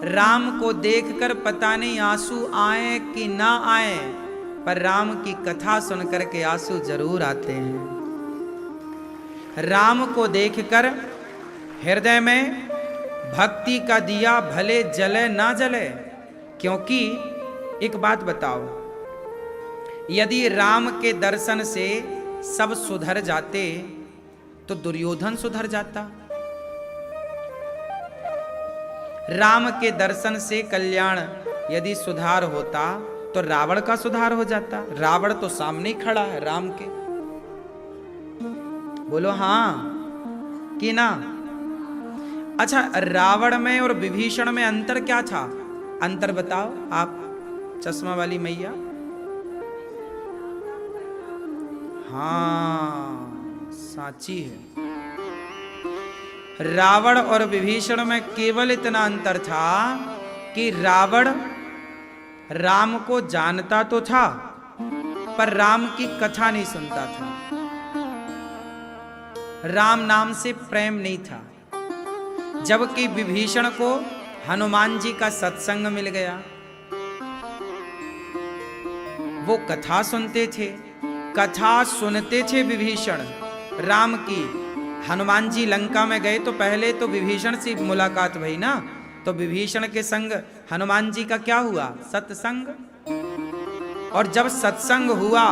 राम को देखकर पता नहीं आंसू आए कि ना आए, पर राम की कथा सुनकर के आंसू जरूर आते हैं। राम को देखकर हृदय में भक्ति का दिया भले जले ना जले। क्योंकि एक बात बताओ, यदि राम के दर्शन से सब सुधर जाते तो दुर्योधन सुधर जाता। राम के दर्शन से कल्याण यदि सुधार होता तो रावण का सुधार हो जाता। रावण तो सामने खड़ा है राम के। बोलो हाँ कि ना? अच्छा, रावण में और विभीषण में अंतर क्या था? अंतर बताओ आप, चश्मा वाली मैया। हाँ, साची है। रावण और विभीषण में केवल इतना अंतर था कि रावण राम को जानता तो था पर राम की कथा नहीं सुनता था। राम नाम से प्रेम नहीं था। जबकि विभीषण को हनुमान जी का सत्संग मिल गया, वो कथा सुनते थे, कथा सुनते थे विभीषण राम की। हनुमान जी लंका में गए तो पहले तो विभीषण से मुलाकात भई ना, तो विभीषण के संग हनुमान जी का क्या हुआ? सत्संग। और जब सत्संग हुआ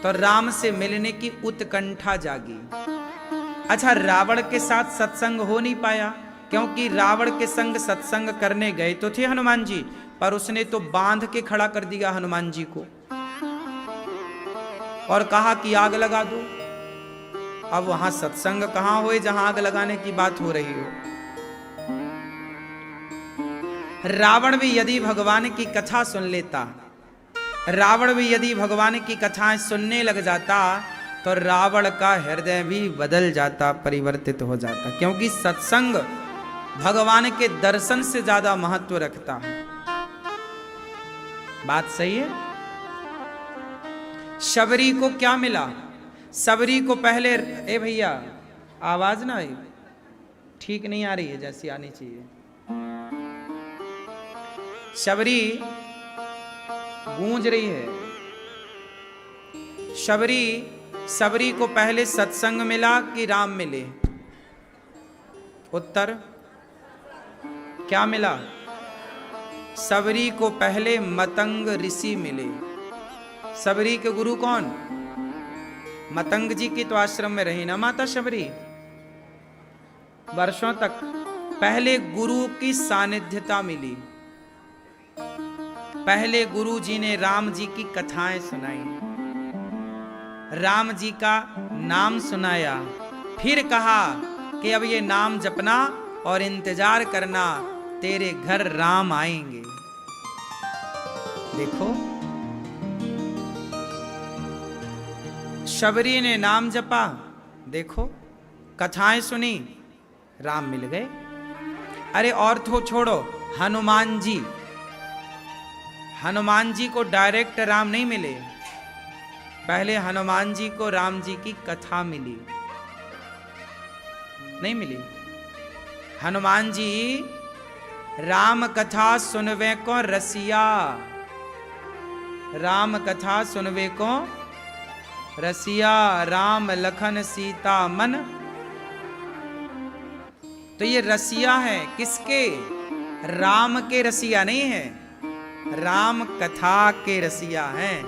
तो राम से मिलने की उत्कंठा जागी। अच्छा, रावण के साथ सत्संग हो नहीं पाया क्योंकि रावण के संग सत्संग करने गए तो थे हनुमान जी, पर उसने तो बांध के खड़ा कर दिया हनुमान जी को और कहा कि आग लगा दो। अब वहां सत्संग कहां होए जहां आग लगाने की बात हो रही हो। रावण भी यदि भगवान की कथा सुन लेता, रावण भी यदि भगवान की कथाएं सुनने लग जाता तो रावण का हृदय भी बदल जाता, परिवर्तित हो जाता। क्योंकि सत्संग भगवान के दर्शन से ज्यादा महत्व रखता है। बात सही है? शबरी को क्या मिला? शबरी को पहले, ए भैया आवाज ना आई, ठीक नहीं आ रही है जैसी आनी चाहिए। शबरी गूंज रही है। शबरी को पहले सत्संग मिला कि राम मिले? उत्तर क्या मिला? शबरी को पहले मतंग ऋषि मिले। शबरी के गुरु कौन? मतंग जी की तो आश्रम में रही ना माता शबरी वर्षों तक। पहले गुरु की सानिध्यता मिली, पहले गुरु जी ने राम जी की कथाएं सुनाई, राम जी का नाम सुनाया, फिर कहा कि अब ये नाम जपना और इंतजार करना, तेरे घर राम आएंगे। देखो, शबरी ने नाम जपा, देखो कथाएं सुनी, राम मिल गए। अरे और तो छोड़ो, हनुमान जी को डायरेक्ट राम नहीं मिले, पहले हनुमान जी को राम जी की कथा मिली, नहीं मिली? हनुमान जी राम कथा सुनवे को रसिया, राम कथा सुनवे को रसिया, राम लखन सीता मन। तो ये रसिया है किसके? राम के रसिया नहीं है, राम कथा के रसिया हैं।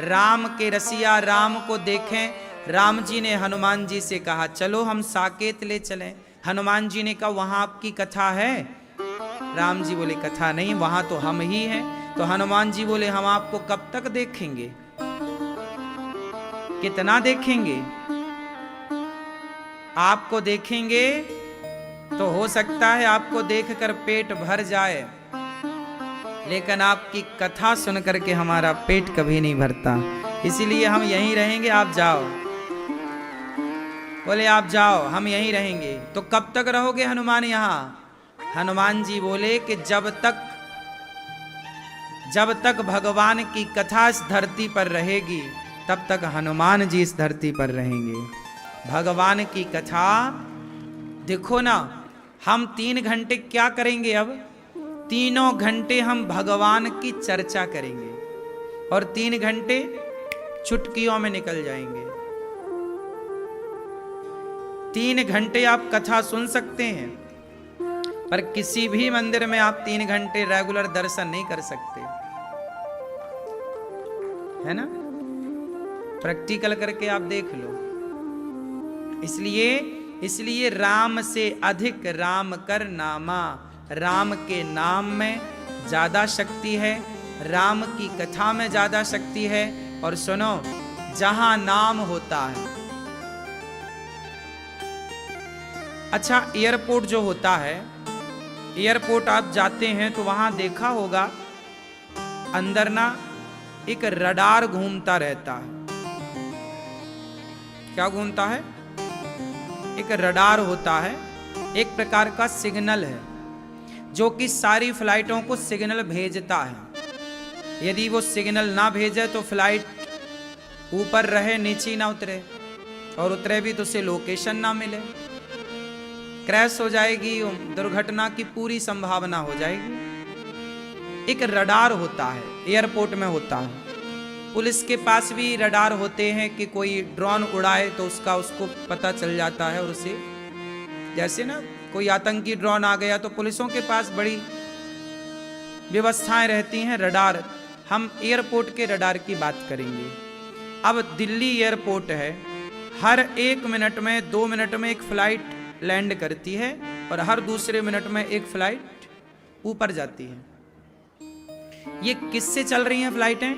राम के रसिया राम को देखें। राम जी ने हनुमान जी से कहा चलो हम साकेत ले चलें। हनुमान जी ने कहा वहां आपकी कथा है? राम जी बोले कथा नहीं, वहां तो हम ही हैं। तो हनुमान जी बोले हम आपको कब तक देखेंगे, कितना देखेंगे? आपको देखेंगे तो हो सकता है आपको देखकर पेट भर जाए, लेकिन आपकी कथा सुन करके हमारा पेट कभी नहीं भरता, इसीलिए हम यहीं रहेंगे, आप जाओ। बोले आप जाओ, हम यहीं रहेंगे। तो कब तक रहोगे हनुमान यहाँ? हनुमान जी बोले कि जब तक भगवान की कथा इस धरती पर रहेगी तब तक हनुमान जी इस धरती पर रहेंगे। भगवान की कथा देखो ना, हम 3 घंटे क्या करेंगे अब? 3 घंटे हम भगवान की चर्चा करेंगे और 3 घंटे चुटकियों में निकल जाएंगे। 3 घंटे आप कथा सुन सकते हैं, पर किसी भी मंदिर में आप 3 घंटे रेगुलर दर्शन नहीं कर सकते, है ना? प्रैक्टिकल करके आप देख लो। इसलिए राम से अधिक राम कर नामा, राम के नाम में ज्यादा शक्ति है, राम की कथा में ज्यादा शक्ति है। और सुनो, जहां नाम होता है, अच्छा एयरपोर्ट जो होता है, एयरपोर्ट आप जाते हैं तो वहां देखा होगा अंदर ना एक रडार घूमता रहता है। क्या घूमता है? एक रडार होता है, एक प्रकार का सिग्नल है जो कि सारी फ्लाइटों को सिग्नल भेजता है। यदि वो सिग्नल ना भेजे तो फ्लाइट ऊपर रहे नीचे ना उतरे, और उतरे भी तो उसे लोकेशन ना मिले, क्रैश हो जाएगी, दुर्घटना की पूरी संभावना हो जाएगी। एक रडार होता है, एयरपोर्ट में होता है। पुलिस के पास भी रडार होते हैं कि कोई ड्रोन उड़ाए तो उसको पता चल जाता है, और उसे जैसे ना कोई आतंकी ड्रोन आ गया तो पुलिसों के पास बड़ी व्यवस्थाएं रहती हैं। रडार, हम एयरपोर्ट के रडार की बात करेंगे। अब दिल्ली एयरपोर्ट है, हर 1 मिनट में 2 मिनट में एक फ्लाइट लैंड करती है और हर दूसरे मिनट में एक फ्लाइट ऊपर जाती है। ये किससे चल रही हैं फ्लाइटें?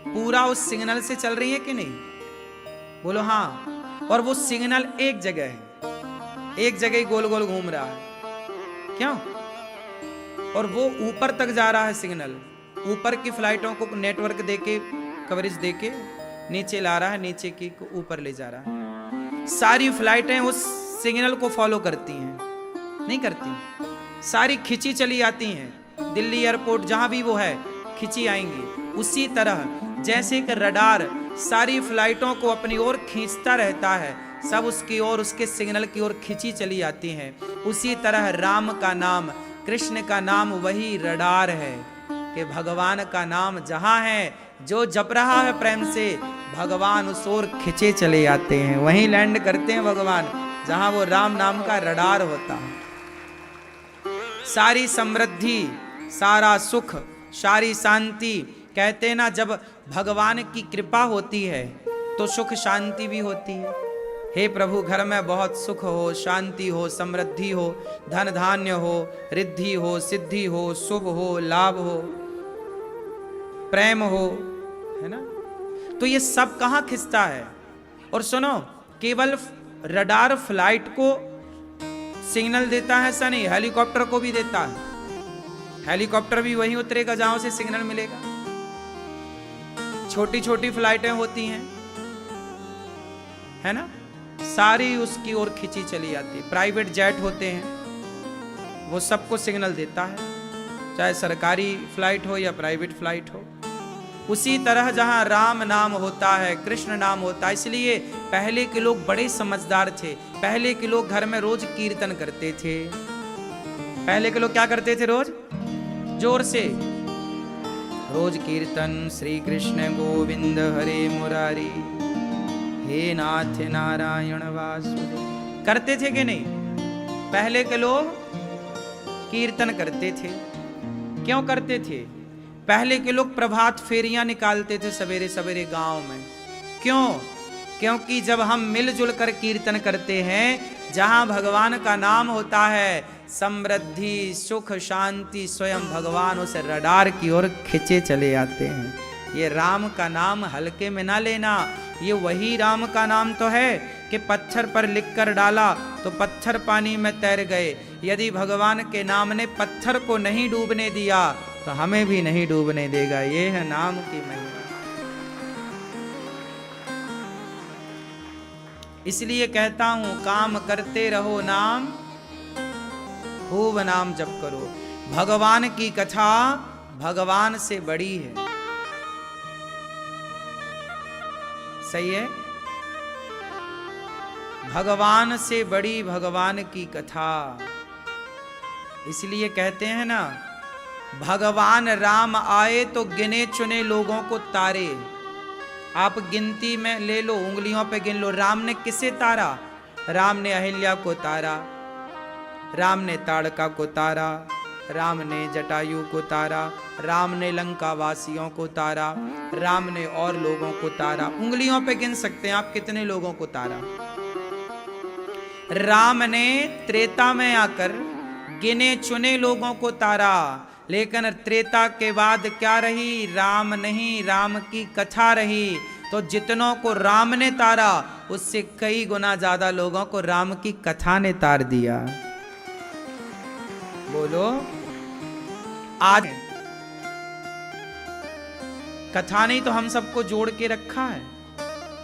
पूरा उस सिग्नल से चल रही है कि नहीं? बोलो हाँ। और वो सिग्नल एक जगह है, एक जगह ही गोल गोल घूम रहा है। क्यों? और वो ऊपर तक जा रहा है सिग्नल, ऊपर की फ्लाइटों को नेटवर्क देके, कवरेज देके नीचे ला रहा है, नीचे की को ऊपर ले जा रहा है। सारी फ्लाइटें उस सिग्नल को फॉलो करती हैं? नहीं करती, सारी खिंची चली आती हैं। दिल्ली एयरपोर्ट जहां भी वो है, खिंची आएंगी। उसी तरह जैसे कि रडार सारी फ्लाइटों को अपनी ओर खींचता रहता है, सब उसकी ओर, उसके सिग्नल की ओर खिंची चली आती हैं, उसी तरह राम का नाम, कृष्ण का नाम वही रडार है कि भगवान का नाम जहां है, जो जप रहा है प्रेम से, भगवान उस ओर खिंचे चले आते हैं, वहीं लैंड करते हैं भगवान जहां वो राम नाम का रडार होता है। सारी समृद्धि, सारा सुख, सारी शांति, कहते हैं ना जब भगवान की कृपा होती है तो सुख शांति भी होती है। हे प्रभु, घर में बहुत सुख हो, शांति हो, समृद्धि हो, धन धान्य हो, रिद्धि हो, सिद्धि हो, शुभ हो, लाभ हो, प्रेम हो, है ना? तो ये सब कहां खिंचता है? और सुनो, केवल रडार फ्लाइट को सिग्नल देता है ऐसा नहीं, हेलीकॉप्टर को भी देता है। हेलीकॉप्टर भी वहीं उतरेगा जहां से सिग्नल मिलेगा। छोटी छोटी फ्लाइटें होती हैं, है ना, सारी उसकी ओर खिंची चली आती है। प्राइवेट जेट होते हैं, वो सबको सिग्नल देता है, चाहे सरकारी फ्लाइट हो या प्राइवेट फ्लाइट हो। उसी तरह जहां राम नाम होता है, कृष्ण नाम होता है, इसलिए पहले के लोग बड़े समझदार थे। पहले के लोग घर में रोज कीर्तन करते थे। पहले के लोग क्या करते थे? रोज जोर से रोज कीर्तन, श्री कृष्ण गोविंद हरे मुरारी, हे नाथ नारायण वासुदेव, करते थे कि नहीं? पहले के लोग कीर्तन करते थे। क्यों करते थे? पहले के लोग प्रभात फेरियां निकालते थे सवेरे सवेरे गांव में। क्यों? क्योंकि जब हम मिलजुल कर कीर्तन करते हैं, जहां भगवान का नाम होता है, समृद्धि, सुख, शांति, स्वयं भगवान उस रडार की ओर खिंचे चले आते हैं। ये राम का नाम हल्के में ना लेना। ये वही राम का नाम तो है कि पत्थर पर लिख कर डाला तो पत्थर पानी में तैर गए। यदि भगवान के नाम ने पत्थर को नहीं डूबने दिया तो हमें भी नहीं डूबने देगा। ये है नाम की महिमा। इसलिए कहता हूं, काम करते रहो नाम, खूब नाम जप करो। भगवान की कथा भगवान से बड़ी है। सही है? भगवान से बड़ी भगवान की कथा। इसलिए कहते हैं ना, भगवान राम आए तो गिने चुने लोगों को तारे। आप गिनती में ले लो, उंगलियों पे गिन लो, राम ने किसे तारा? राम ने अहिल्या को तारा, राम ने ताड़का को तारा, राम ने जटायु को तारा, राम ने लंका वासियों को तारा, राम ने और लोगों को तारा। उंगलियों पे गिन सकते हैं आप कितने लोगों को तारा। राम ने त्रेता में आकर गिने चुने लोगों को तारा, लेकिन त्रेता के बाद क्या रही? राम नहीं, राम की कथा रही। तो जितनों को राम ने तारा, उससे कई गुना ज्यादा लोगों को राम की कथा ने तार दिया। बोलो, आज कथा नहीं तो हम सबको जोड़ के रखा है।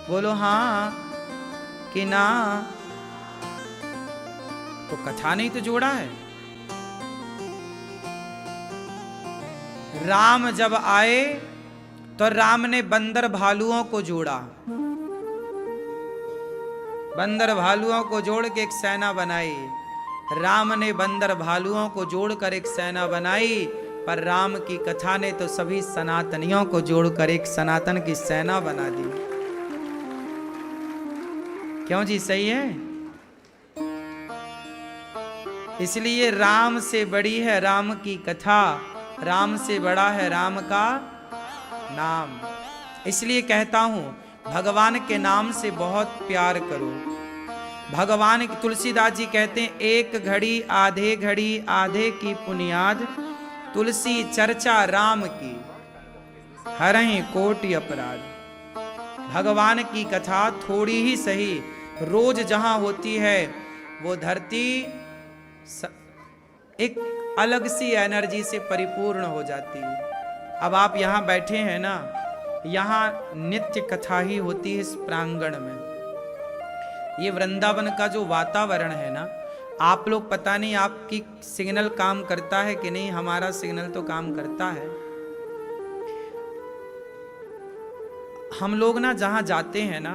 बोलो हाँ कि ना? तो कथा नहीं तो जोड़ा है। राम जब आए तो राम ने बंदर भालुओं को जोड़ा, बंदर भालुओं को जोड़ के एक सेना बनाई। राम ने बंदर भालुओं को जोड़कर एक सेना बनाई, पर राम की कथा ने तो सभी सनातनियों को जोड़कर एक सनातन की सेना बना दी। क्यों जी, सही है? इसलिए राम से बड़ी है राम की कथा, राम से बड़ा है राम का नाम। इसलिए कहता हूं, भगवान के नाम से बहुत प्यार करो। भगवान, तुलसीदास जी कहते हैं, एक घड़ी आधे घड़ी आधे की पुनियाद, तुलसी चर्चा राम की हरहि कोटि अपराध। भगवान की कथा थोड़ी ही सही रोज जहां होती है, वो धरती एक अलग सी एनर्जी से परिपूर्ण हो जाती है। अब आप यहाँ बैठे हैं ना, यहाँ नित्य कथा ही होती है इस प्रांगण में। ये वृंदावन का जो वातावरण है ना, आप लोग पता नहीं आपकी सिग्नल काम करता है कि नहीं, हमारा सिग्नल तो काम करता है। हम लोग ना जहाँ जाते हैं ना,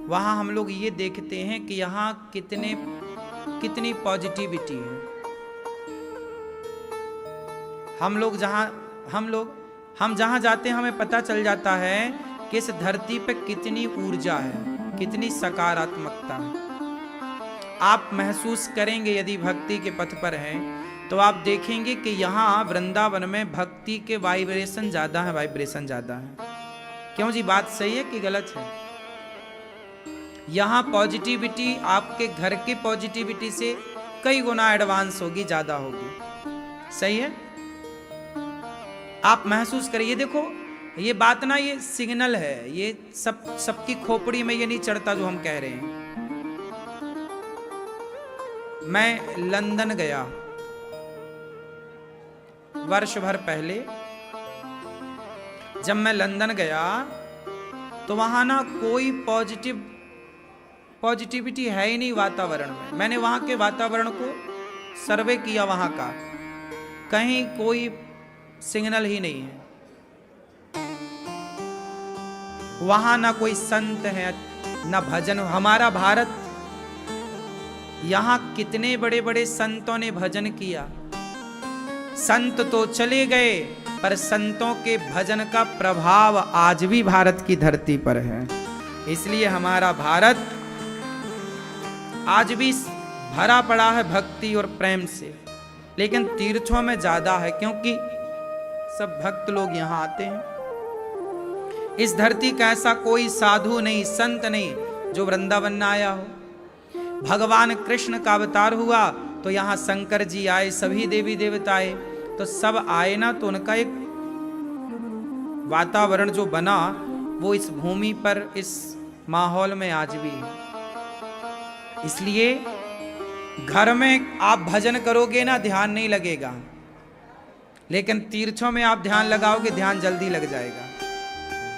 वहाँ हम लोग ये देखते हैं कि यहाँ कितनी पॉजिटिविटी है। हम जहाँ जाते हैं हमें पता चल जाता है कि इस धरती पे कितनी ऊर्जा है, कितनी सकारात्मकता है। आप महसूस करेंगे यदि भक्ति के पथ पर हैं, तो आप देखेंगे कि यहाँ वृंदावन में भक्ति के वाइब्रेशन ज़्यादा है, क्यों जी, बात सही है कि गलत है? यहाँ पॉजिटिविटी आपके घर के पॉजिटिविटी से कई गुना एडवांस होगी, ज़्यादा होगी। सही है? आप महसूस करिए। देखो, ये बात ना, ये सिग्नल है, ये सबकी खोपड़ी में ये नहीं चढ़ता जो हम कह रहे हैं। मैं लंदन गया वर्ष भर पहले। जब मैं लंदन गया तो वहां ना कोई पॉजिटिविटी है ही नहीं वातावरण में। मैंने वहां के वातावरण को सर्वे किया, वहां का कहीं कोई सिग्नल ही नहीं है। वहां ना कोई संत है, ना भजन। हमारा भारत, यहां कितने बड़े बड़े संतों ने भजन किया। संत तो चले गए, पर संतों के भजन का प्रभाव आज भी भारत की धरती पर है। इसलिए हमारा भारत आज भी भरा पड़ा है भक्ति और प्रेम से, लेकिन तीर्थों में ज्यादा है, क्योंकि सब भक्त लोग यहाँ आते हैं। इस धरती का ऐसा कोई साधु नहीं, संत नहीं जो वृंदावन न आया हो। भगवान कृष्ण का अवतार हुआ तो यहाँ शंकर जी आए, सभी देवी देवता आए, तो सब आए ना, तो उनका एक वातावरण जो बना वो इस भूमि पर, इस माहौल में आज भी है। इसलिए घर में आप भजन करोगे ना, ध्यान नहीं लगेगा, लेकिन तीर्थों में आप ध्यान लगाओगे, ध्यान जल्दी लग जाएगा।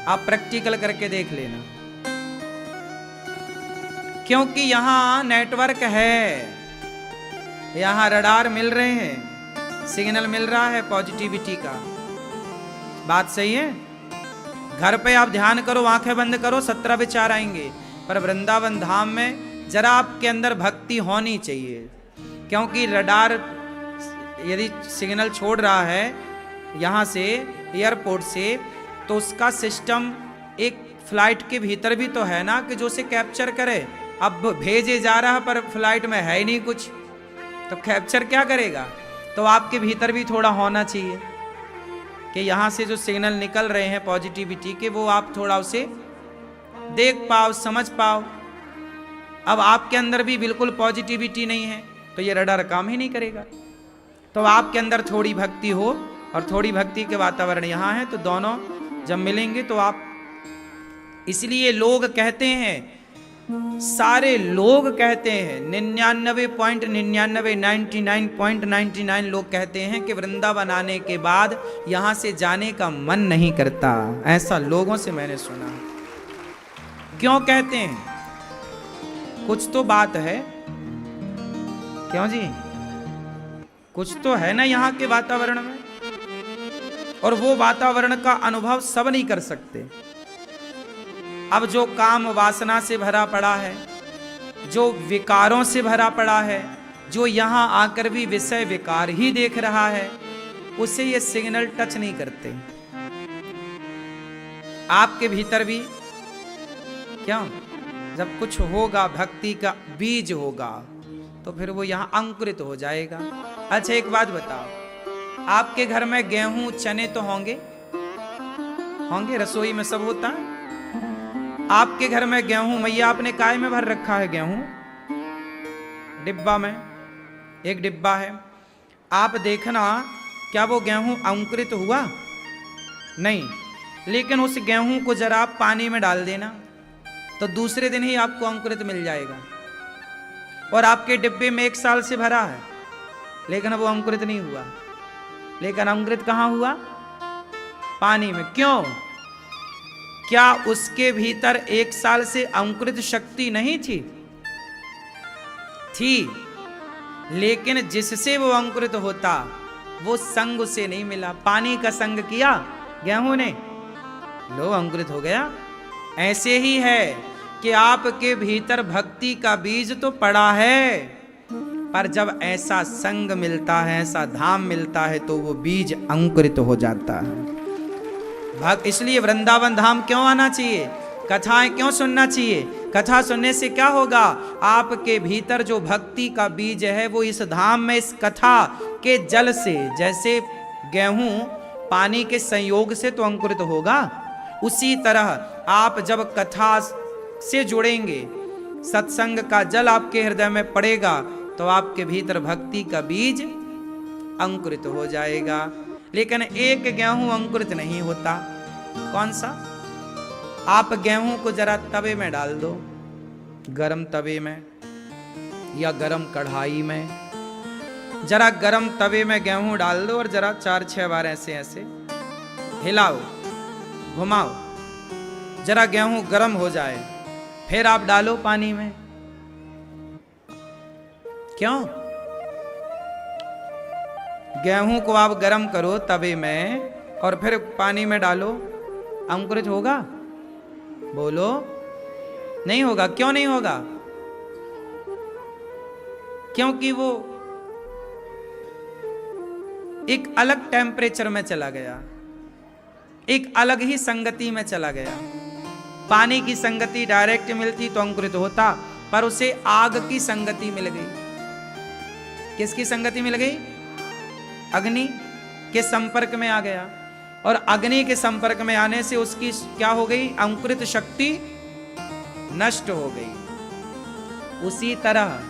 आप प्रैक्टिकल करके देख लेना, क्योंकि यहां नेटवर्क है, यहां रडार मिल रहे हैं, सिग्नल मिल रहा है पॉजिटिविटी का। बात सही है? घर पे आप ध्यान करो, आंखें बंद करो, 17 विचार आएंगे, पर वृंदावन धाम में जरा आपके अंदर भक्ति होनी चाहिए, क्योंकि रडार यदि सिग्नल छोड़ रहा है यहाँ से एयरपोर्ट से, तो उसका सिस्टम एक फ्लाइट के भीतर भी तो है ना कि जो उसे कैप्चर करे। अब भेजे जा रहा पर फ्लाइट में है ही नहीं कुछ, तो कैप्चर क्या करेगा? तो आपके भीतर भी थोड़ा होना चाहिए कि यहाँ से जो सिग्नल निकल रहे हैं पॉजिटिविटी के, वो आप थोड़ा उसे देख पाओ, समझ पाओ। अब आपके अंदर भी बिल्कुल पॉजिटिविटी नहीं है तो ये रडार काम ही नहीं करेगा। तो आपके अंदर थोड़ी भक्ति हो और थोड़ी भक्ति के वातावरण यहाँ है, तो दोनों जब मिलेंगे तो आप, इसलिए लोग कहते हैं, सारे लोग कहते हैं 99.99 लोग कहते हैं कि वृंदावन आने के बाद यहां से जाने का मन नहीं करता। ऐसा लोगों से मैंने सुना। क्यों कहते हैं? कुछ तो बात है। क्यों जी? कुछ तो है ना यहाँ के वातावरण में, और वो वातावरण का अनुभव सब नहीं कर सकते। अब जो काम वासना से भरा पड़ा है, जो विकारों से भरा पड़ा है, जो यहाँ आकर भी विषय विकार ही देख रहा है, उसे ये सिग्नल टच नहीं करते। आपके भीतर भी क्या, जब कुछ होगा, भक्ति का बीज होगा, तो फिर वो यहाँ अंकुरित हो जाएगा। अच्छा एक बात बताओ, आपके घर में गेहूं चने तो होंगे, होंगे, रसोई में सब होता है। आपके घर में गेहूं, मैया आपने काय में भर रखा है? गेहूं डिब्बा में, एक डिब्बा है। आप देखना क्या वो गेहूं अंकुरित हुआ? नहीं। लेकिन उस गेहूं को जरा आप पानी में डाल देना तो दूसरे दिन ही आपको अंकुरित मिल जाएगा। और आपके डिब्बे में 1 साल से भरा है, लेकिन वो अंकुरित नहीं हुआ। लेकिन अंकुरित कहां हुआ? पानी में। क्यों? क्या उसके भीतर 1 साल से अंकुरित शक्ति नहीं थी? थी, लेकिन जिससे वो अंकुरित होता वो संग उसे नहीं मिला। पानी का संग किया गेहूं ने, लो अंकुरित हो गया। ऐसे ही है कि आपके भीतर भक्ति का बीज तो पड़ा है, पर जब ऐसा संग मिलता है, ऐसा धाम मिलता है, तो वो बीज अंकुरित हो जाता है। इसलिए वृंदावन धाम क्यों आना चाहिए? कथाएं क्यों सुनना चाहिए? कथा सुनने से क्या होगा? आपके भीतर जो भक्ति का बीज है वो इस धाम में, इस कथा के जल से, जैसे गेहूं पानी के संयोग से तो अंकुरित होगा, उसी तरह आप जब कथा से जुड़ेंगे, सत्संग का जल आपके हृदय में पड़ेगा, तो आपके भीतर भक्ति का बीज अंकुरित हो जाएगा। लेकिन एक गेहूं अंकुरित नहीं होता। कौन सा? आप गेहूं को जरा तवे में डाल दो, गरम तवे में या गरम कढ़ाई में, जरा गरम तवे में गेहूं डाल दो और जरा 4-6 बार ऐसे ऐसे हिलाओ, घुमाओ, जरा गेहूं गरम हो जाए, फिर आप डालो पानी में। क्यों? गेहूं को आप गरम करो तवे में और फिर पानी में डालो, अंकुरित होगा? बोलो, नहीं होगा। क्यों नहीं होगा? क्योंकि वो एक अलग टेम्परेचर में चला गया, एक अलग ही संगति में चला गया। पानी की संगति डायरेक्ट मिलती तो अंकुरित होता, पर उसे आग की संगति मिल गई। किसकी संगति मिल गई? अग्नि के संपर्क में आ गया, और अग्नि के संपर्क में आने से उसकी क्या हो गई? अंकुरित शक्ति नष्ट हो गई। उसी तरह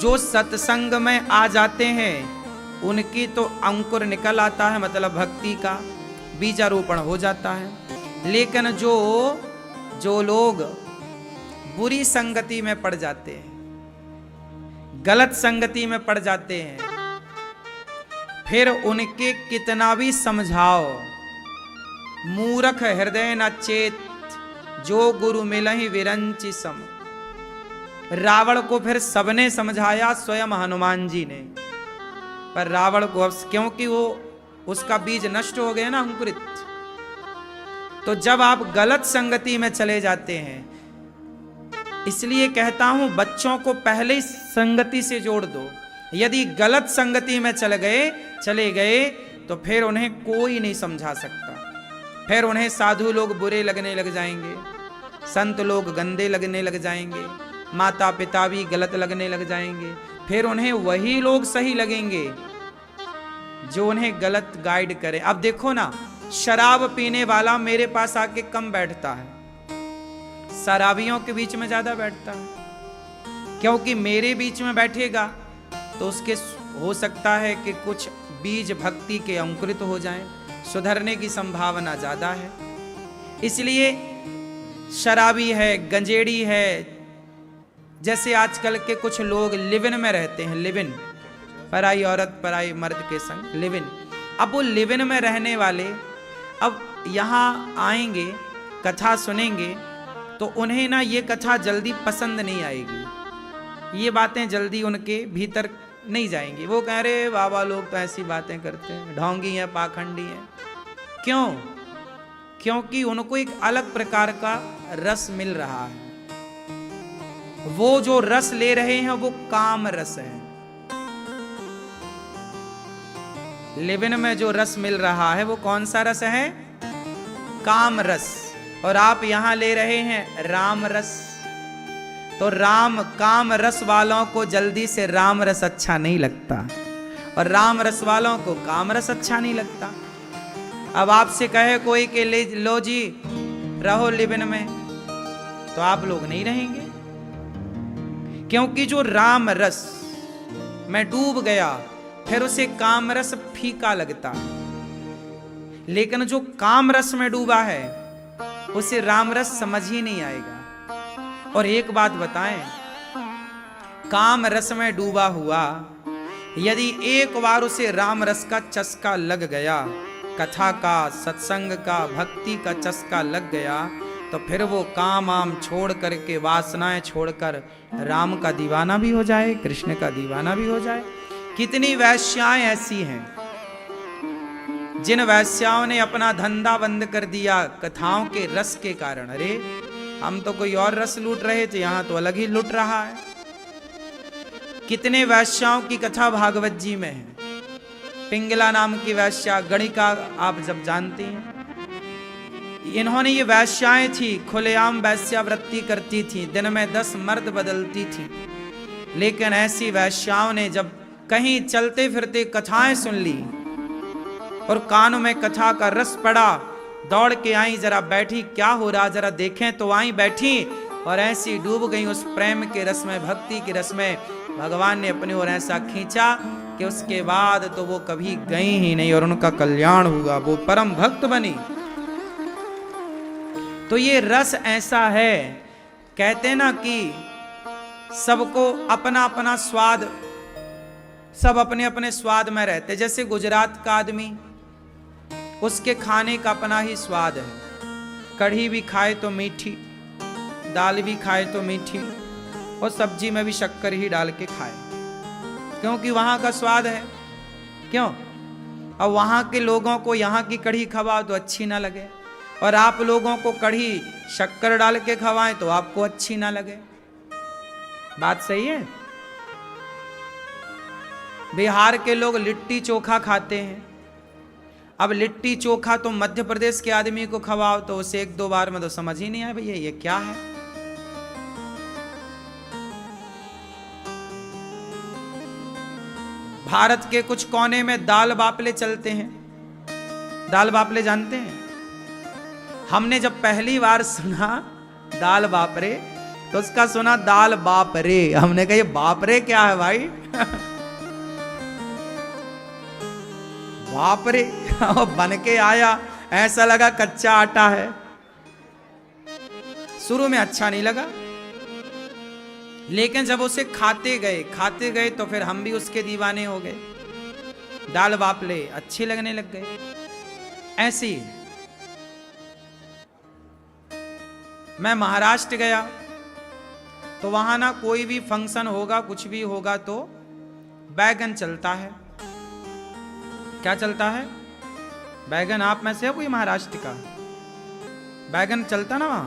जो सत्संग में आ जाते हैं उनकी तो अंकुर निकल आता है, मतलब भक्ति का बीजारोपण हो जाता है। लेकिन जो लोग बुरी संगति में पड़ जाते हैं, गलत संगति में पड़ जाते हैं, फिर उनके कितना भी समझाओ, मूर्ख हृदय न चेत, जो गुरु मिलहि विरंचि सम। रावण को फिर सबने समझाया, स्वयं हनुमान जी ने, पर रावण को, क्योंकि वो उसका बीज नष्ट हो गया ना, अंकुरित। तो जब आप गलत संगति में चले जाते हैं, इसलिए कहता हूं बच्चों को पहले ही संगति से जोड़ दो। यदि गलत संगति में चले गए तो फिर उन्हें कोई नहीं समझा सकता। फिर उन्हें साधु लोग बुरे लगने लग जाएंगे, संत लोग गंदे लगने लग जाएंगे, माता पिता भी गलत लगने लग जाएंगे। फिर उन्हें वही लोग सही लगेंगे जो उन्हें गलत गाइड करे। अब देखो ना, शराब पीने वाला मेरे पास आके कम बैठता है, शराबियों के बीच में ज्यादा बैठता है, क्योंकि मेरे बीच में बैठेगा तो उसके हो सकता है कि कुछ बीज भक्ति के अंकुरित हो जाएं, सुधरने की संभावना ज्यादा है। इसलिए शराबी है, गंजेड़ी है, जैसे आजकल के कुछ लोग लिव इन में रहते हैं, लिव इन, पराई औरत पराई मर्द के संग लिव इन। अब वो लिव इन में रहने वाले अब यहाँ आएंगे, कथा सुनेंगे, तो उन्हें ना ये कथा जल्दी पसंद नहीं आएगी, ये बातें जल्दी उनके भीतर नहीं जाएंगी। वो कह रहे बाबा लोग तो ऐसी बातें करते हैं, ढोंगी हैं, पाखंडी हैं। क्यों? क्योंकि उनको एक अलग प्रकार का रस मिल रहा है। वो जो रस ले रहे हैं वो काम रस है। लिविन में जो रस मिल रहा है वो कौन सा रस है? काम रस। और आप यहां ले रहे हैं राम रस। तो राम काम रस वालों को जल्दी से राम रस अच्छा नहीं लगता, और राम रस वालों को काम रस अच्छा नहीं लगता। अब आपसे कहे कोई कि लो जी रहो लिविन में, तो आप लोग नहीं रहेंगे, क्योंकि जो राम रस में डूब गया फिर उसे काम रस फीका लगता है। लेकिन जो काम रस में डूबा है उसे राम रस समझ ही नहीं आएगा। और एक बात बताएं, काम रस में डूबा हुआ यदि एक बार उसे राम रस का चस्का लग गया, कथा का, सत्संग का, भक्ति का चस्का लग गया, तो फिर वो काम आम छोड़ करके, वासनाएं छोड़कर राम का दीवाना भी हो जाए, कृष्ण का दीवाना भी हो जाए। कितनी वैश्याएं ऐसी हैं जिन वैश्याओं ने अपना धंधा बंद कर दिया कथाओं के रस के कारण। अरे हम तो कोई और रस लूट रहे थे, यहां तो अलग ही लूट रहा है। कितने वैश्याओं की कथा भागवत जी में है। पिंगला नाम की वैश्या, गणिका आप जब जानती हैं, इन्होंने ये वैश्याएं थी, खुलेआम वैश्यावृत्ति करती थी, दिन में 10 मर्द बदलती थी। लेकिन ऐसी वैश्याओं ने जब कहीं चलते फिरते कथाएं सुन ली और कानों में कथा का रस पड़ा, दौड़ के आई, जरा बैठी, क्या हो रहा जरा देखें, तो आई बैठी और ऐसी डूब गई उस प्रेम के रस में, भक्ति के रस में। भगवान ने अपनी ओर ऐसा खींचा कि उसके बाद तो वो कभी गई ही नहीं और उनका कल्याण हुआ, वो परम भक्त बनी। तो ये रस ऐसा है, कहते ना कि सबको अपना अपना स्वाद, सब अपने अपने स्वाद में रहते। जैसे गुजरात का आदमी, उसके खाने का अपना ही स्वाद है, कढ़ी भी खाए तो मीठी, दाल भी खाए तो मीठी, और सब्जी में भी शक्कर ही डाल के खाए, क्योंकि वहां का स्वाद है। क्यों? अब वहां के लोगों को यहाँ की कढ़ी खवाओ तो अच्छी ना लगे, और आप लोगों को कढ़ी शक्कर डाल के खवाएं तो आपको अच्छी ना लगे। बात सही है? बिहार के लोग लिट्टी चोखा खाते हैं। अब लिट्टी चोखा तो मध्य प्रदेश के आदमी को खवाओ तो उसे 1-2 बार में तो समझ ही नहीं आया भैया ये क्या है। भारत के कुछ कोने में दाल बाफले चलते हैं। दाल बाफले जानते हैं? हमने जब पहली बार सुना दाल बापरे तो उसका सुना दाल बापरे, हमने कहा ये बापरे क्या है भाई? बापरे बन के आया, ऐसा लगा कच्चा आटा है। शुरू में अच्छा नहीं लगा, लेकिन जब उसे खाते गए तो फिर हम भी उसके दीवाने हो गए। दाल बाफले अच्छे लगने लग गए। ऐसी मैं महाराष्ट्र गया तो वहां ना कोई भी फंक्शन होगा, कुछ भी होगा तो बैगन चलता है। क्या चलता है? बैगन। आप में से हो कोई महाराष्ट्र का? बैगन चलता ना वहां।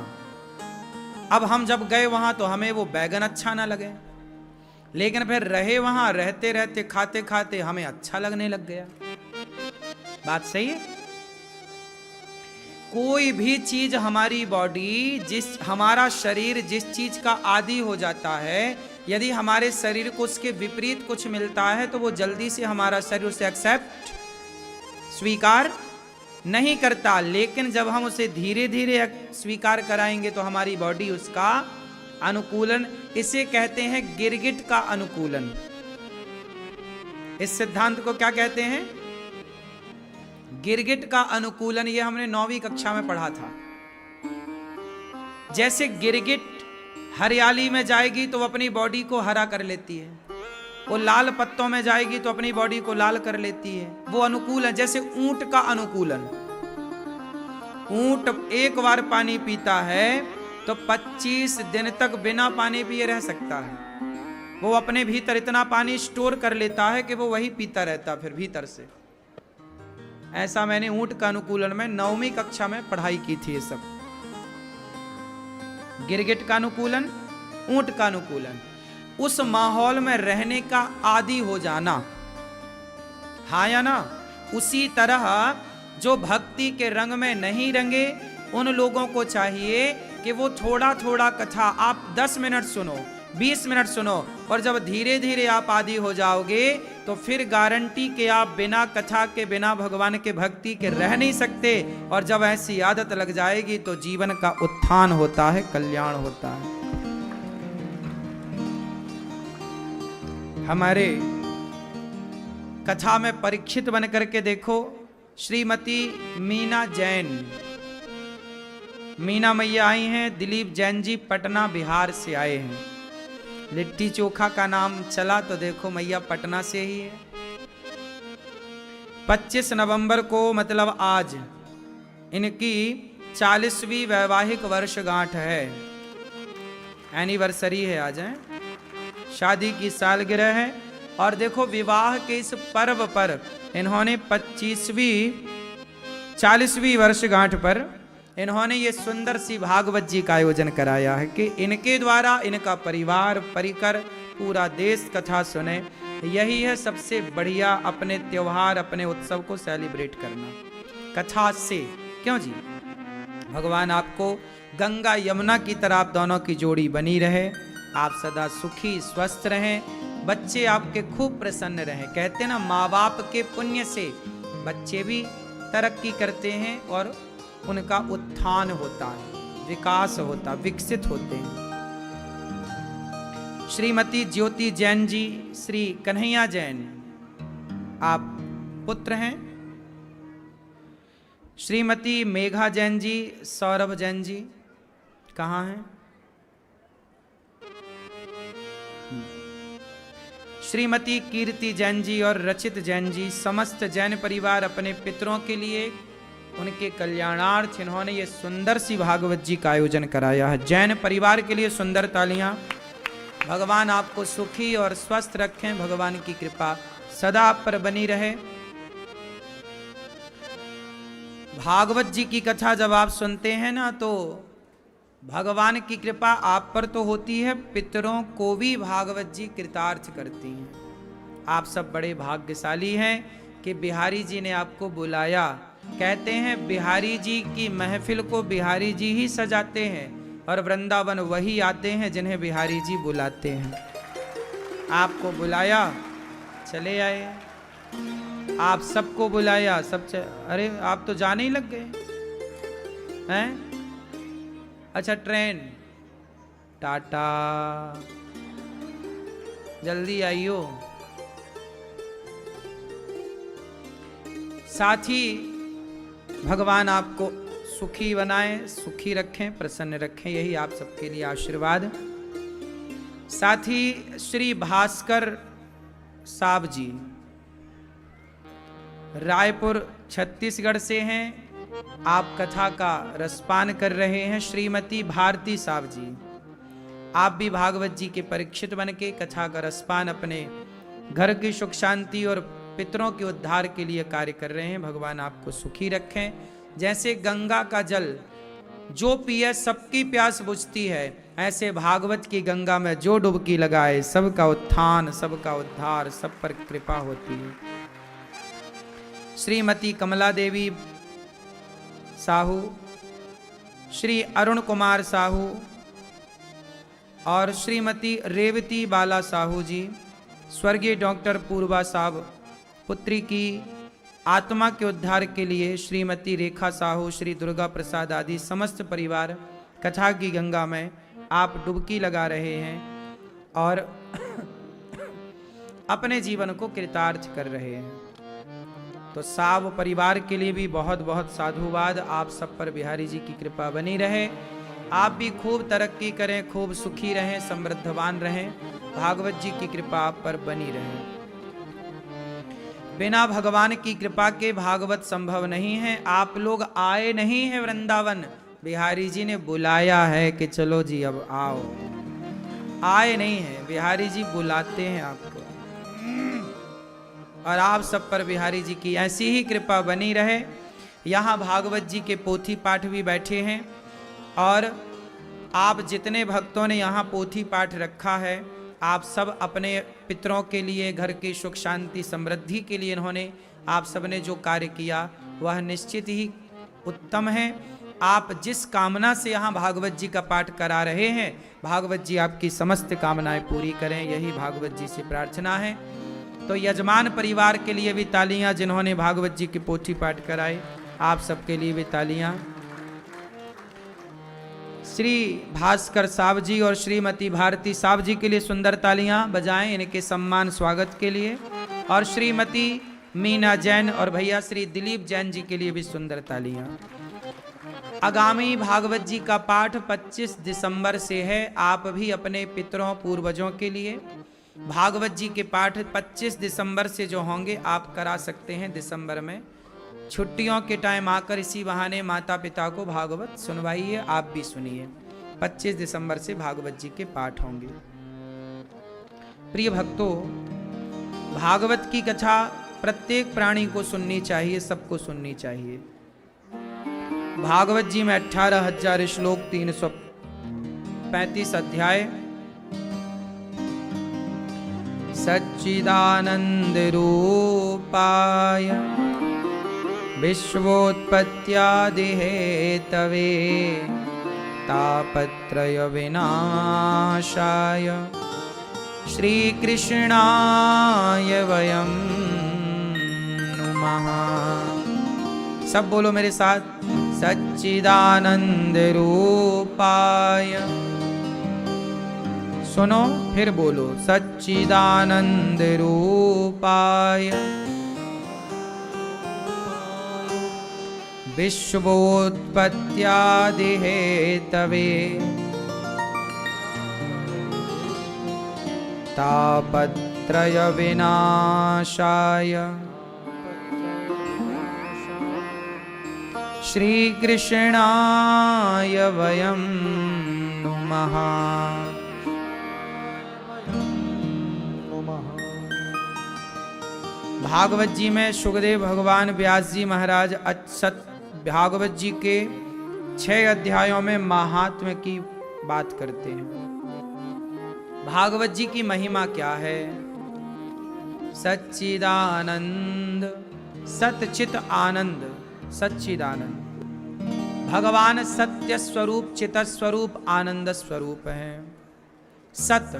अब हम जब गए वहां तो हमें वो बैगन अच्छा ना लगे, लेकिन फिर रहे वहां, रहते रहते खाते खाते हमें अच्छा लगने लग गया। बात सही है। कोई भी चीज हमारी बॉडी, हमारा शरीर जिस चीज का आदी हो जाता है, यदि हमारे शरीर को उसके विपरीत कुछ मिलता है तो वो जल्दी से हमारा शरीर उसे एक्सेप्ट, स्वीकार नहीं करता। लेकिन जब हम उसे धीरे धीरे स्वीकार कराएंगे तो हमारी बॉडी उसका अनुकूलन, इसे कहते हैं गिरगिट का अनुकूलन। इस सिद्धांत को क्या कहते हैं? गिरगिट का अनुकूलन। ये हमने 9वीं कक्षा में पढ़ा था। जैसे गिरगिट हरियाली में जाएगी तो अपनी बॉडी को हरा कर लेती है, वो लाल पत्तों में जाएगी तो अपनी बॉडी को लाल कर लेती है, वो अनुकूलन। जैसे ऊंट का अनुकूलन, ऊंट एक बार पानी पीता है तो 25 दिन तक बिना पानी पिए रह सकता है। वो अपने भीतर इतना पानी स्टोर कर लेता है कि वो वही पीता रहता फिर भीतर से। ऐसा मैंने ऊंट का अनुकूलन में 9वीं कक्षा में पढ़ाई की थी। ये सब गिरगिट का अनुकूलन, ऊंट का अनुकूलन, उस माहौल में रहने का आदी हो जाना, हाँ या ना। उसी तरह जो भक्ति के रंग में नहीं रंगे, उन लोगों को चाहिए कि वो थोड़ा थोड़ा कथा आप 10 मिनट सुनो, 20 मिनट सुनो, और जब धीरे धीरे आप आदी हो जाओगे तो फिर गारंटी कि आप बिना कथा के, बिना भगवान के भक्ति के रह नहीं सकते। और जब ऐसी आदत लग जाएगी तो जीवन का उत्थान होता है, कल्याण होता है। हमारे कथा में परीक्षित बन करके देखो, श्रीमती मीना जैन, मीना मैया आई हैं। दिलीप जैन जी पटना बिहार से आए हैं। लिट्टी चोखा का नाम चला तो देखो मैया पटना से ही है। 25 नवंबर को, मतलब आज, इनकी 40वीं वैवाहिक वर्षगांठ है, एनिवर्सरी है आज, है शादी की सालगिरह है। और देखो विवाह के इस पर्व पर इन्होंने 40वीं वर्षगांठ पर इन्होंने ये सुंदर सी भागवत जी का आयोजन कराया है कि इनके द्वारा इनका परिवार परिकर पूरा देश कथा सुने। यही है सबसे बढ़िया अपने त्योहार, अपने उत्सव को सेलिब्रेट करना कथा से। क्यों जी? भगवान आपको गंगा यमुना की तरह आप दोनों की जोड़ी बनी रहे, आप सदा सुखी स्वस्थ रहें, बच्चे आपके खूब प्रसन्न रहें। कहते ना, माँ बाप के पुण्य से बच्चे भी तरक्की करते हैं और उनका उत्थान होता है, विकास होता, विकसित होते हैं। श्रीमती ज्योति जैन जी, श्री कन्हैया जैन, आप पुत्र हैं। श्रीमती मेघा जैन जी, सौरभ जैन जी कहाँ हैं? श्रीमती कीर्ति जैन जी और रचित जैन जी, समस्त जैन परिवार अपने पितरों के लिए, उनके कल्याणार्थ इन्होंने ये सुंदर सी भागवत जी का आयोजन कराया है। जैन परिवार के लिए सुंदर तालियां। भगवान आपको सुखी और स्वस्थ रखें, भगवान की कृपा सदा आप पर बनी रहे। भागवत जी की कथा जब आप सुनते हैं ना, तो भगवान की कृपा आप पर तो होती है, पितरों को भी भागवत जी कृतार्थ करती हैं। आप सब बड़े भाग्यशाली हैं कि बिहारी जी ने आपको बुलाया। कहते हैं बिहारी जी की महफिल को बिहारी जी ही सजाते हैं और वृंदावन वही आते हैं जिन्हें बिहारी जी बुलाते हैं। आपको बुलाया, चले आए। आप सबको बुलाया, अरे आप तो जाने ही लग गए हैं। अच्छा, ट्रेन, टाटा, जल्दी आइयो। साथ ही भगवान आपको सुखी बनाएं, सुखी रखें, प्रसन्न रखें, यही आप सबके लिए आशीर्वाद। साथ ही श्री भास्कर साहब जी रायपुर छत्तीसगढ़ से हैं। आप कथा का रसपान कर रहे हैं। श्रीमती भारती साहब जी, आप भी भागवत जी के परीक्षित बन के कथा का रसपान अपने घर की सुख शांति और पितरों के उद्धार के लिए कार्य कर रहे हैं। भगवान आपको सुखी रखें। जैसे गंगा का जल जो पिए सबकी प्यास बुझती है, ऐसे भागवत की गंगा में जो डुबकी लगाए सबका उत्थान, सबका उद्धार, सब पर कृपा होती है। श्रीमती कमला देवी साहू, श्री अरुण कुमार साहू और श्रीमती रेवती बाला साहू जी, स्वर्गीय डॉक्टर पूर्वा साहब, पुत्री की आत्मा के उद्धार के लिए श्रीमती रेखा साहू, श्री दुर्गा प्रसाद आदि समस्त परिवार कथा की गंगा में आप डुबकी लगा रहे हैं और अपने जीवन को कृतार्थ कर रहे हैं। तो साव परिवार के लिए भी बहुत बहुत साधुवाद। आप सब पर बिहारी जी की कृपा बनी रहे, आप भी खूब तरक्की करें, खूब सुखी रहें, समृद्धवान रहें, भागवत जी की कृपा आप पर बनी रहे। बिना भगवान की कृपा के भागवत संभव नहीं है। आप लोग आए नहीं हैं वृंदावन, बिहारी जी ने बुलाया है कि चलो जी अब आओ। आए नहीं हैं, बिहारी जी बुलाते हैं आपको। और आप सब पर बिहारी जी की ऐसी ही कृपा बनी रहे। यहाँ भागवत जी के पोथी पाठ भी बैठे हैं और आप जितने भक्तों ने यहाँ पोथी पाठ रखा है, आप सब अपने पितरों के लिए, घर की सुख शांति समृद्धि के लिए इन्होंने आप सब ने जो कार्य किया वह निश्चित ही उत्तम है। आप जिस कामना से यहाँ भागवत जी का पाठ करा रहे हैं, भागवत जी आपकी समस्त कामनाएं पूरी करें, यही भागवत जी से प्रार्थना है। तो यजमान परिवार के लिए भी तालियां, जिन्होंने भागवत जी के पोथी पाठ कराए, आप सबके लिए भी तालियां। श्री भास्कर साहब जी और श्रीमती भारती साहब जी के लिए सुंदर तालियां बजाएं, इनके सम्मान स्वागत के लिए। और श्रीमती मीना जैन और भैया श्री दिलीप जैन जी के लिए भी सुंदर तालियां। आगामी भागवत जी का पाठ 25 दिसंबर से है। आप भी अपने पितरों पूर्वजों के लिए भागवत जी के पाठ 25 दिसंबर से जो होंगे आप करा सकते हैं। दिसंबर में छुट्टियों के टाइम आकर इसी बहाने माता पिता को भागवत सुनवाइए, आप भी सुनिए। 25 दिसंबर से भागवत जी के पाठ होंगे। प्रिय भक्तों, भागवत की कथा प्रत्येक प्राणी को सुननी चाहिए, सबको सुननी चाहिए। भागवत जी में 18,000 श्लोक, 335 अध्याय। सच्चिदानंद रूपाय विश्वोत्पत्त्यादि हेतवे तापत्रय विनाशाय श्रीकृष्णाय वयं नुमः। सब बोलो मेरे साथ, सच्चिदानंद रूपाय। सुनो फिर बोलो, सच्चिदानंद रूपाय विश्वोत्पत्त्यादि हेतवे तापत्रय विनाशाय श्रीकृष्णाय वयं नुमः। भागवत जी में सुखदेव भगवान व्यास जी महाराज भागवत जी के 6 अध्यायों में महात्म्य की बात करते हैं। भागवत जी की महिमा क्या है? सच्चिदानंद, सतचित आनंद, सच्चिदानंद। भगवान सत्य स्वरूप, चित स्वरूप, आनंद स्वरूप है। सत्य,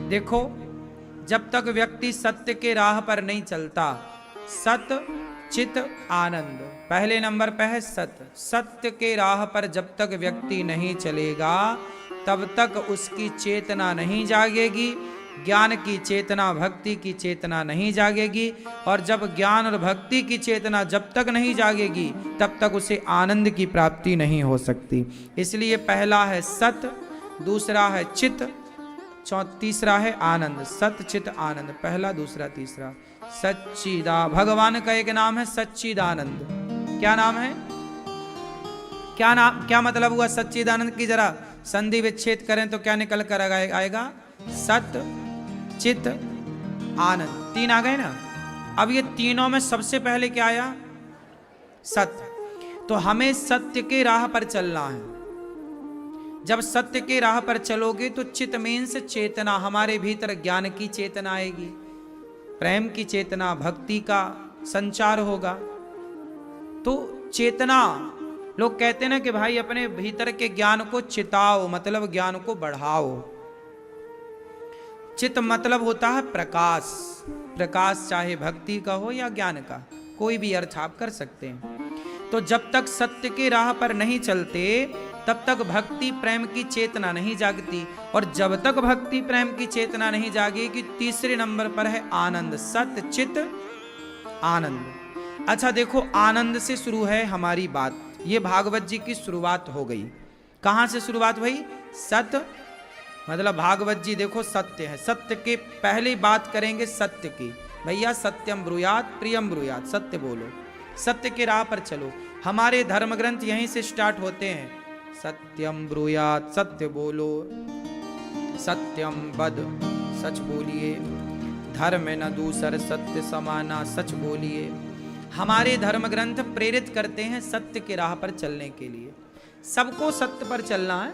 देखो जब तक व्यक्ति सत्य के राह पर नहीं चलता, सत्य चित आनंद पहले नंबर पे है। सत्य, सत्य के राह पर जब तक व्यक्ति नहीं चलेगा तब तक उसकी चेतना नहीं जागेगी, ज्ञान की चेतना, भक्ति की चेतना नहीं जागेगी। और जब ज्ञान और भक्ति की चेतना जब तक नहीं जागेगी तब तक उसे आनंद की प्राप्ति नहीं हो सकती। इसलिए पहला है सत्य, दूसरा है चित, तीसरा है आनंद। सत्य चित आनंद, पहला दूसरा तीसरा। सच्चिदा, भगवान का एक नाम है सच्चिदानंद। क्या नाम है? क्या नाम, क्या मतलब हुआ सच्चिदानंद की? जरा संधि विच्छेद करें तो क्या निकल कर आएगा? सत्य चित आनंद। 3 आ गए ना। अब ये तीनों में सबसे पहले क्या आया? सत्य। तो हमें सत्य के राह पर चलना है। जब सत्य के राह पर चलोगे तो चित्त में से चेतना, हमारे भीतर ज्ञान की चेतना आएगी, प्रेम की चेतना, भक्ति का संचार होगा। तो चेतना, लोग कहते हैं ना कि भाई अपने भीतर के ज्ञान को चिताओ, मतलब ज्ञान को बढ़ाओ। चित मतलब होता है प्रकाश। प्रकाश चाहे भक्ति का हो या ज्ञान का, कोई भी अर्थ आप कर सकते हैं। तो जब तक सत्य के राह पर नहीं चलते तब तक भक्ति प्रेम की चेतना नहीं जागती, और जब तक भक्ति प्रेम की चेतना नहीं जागेगी, तीसरे नंबर पर है आनंद। सत्य चित आनंद। अच्छा देखो, आनंद से शुरू है हमारी बात। ये भागवत जी की शुरुआत हो गई। कहां से शुरुआत हुई? सत्य, मतलब भागवत जी देखो सत्य है। सत्य के पहले बात करेंगे सत्य की। भैया सत्यम ब्रूयात प्रियम ब्रूयात, सत्य बोलो, सत्य के राह पर चलो। हमारे धर्म ग्रंथ यहीं से स्टार्ट होते हैं। सत्यम ब्रूयात, सत्य बोलो, सत्यम वद, सच बोलिए, धर्म न दूसर सत्य समाना, सच बोलिए। हमारे धर्म ग्रंथ प्रेरित करते हैं सत्य के राह पर चलने के लिए। सबको सत्य पर चलना है।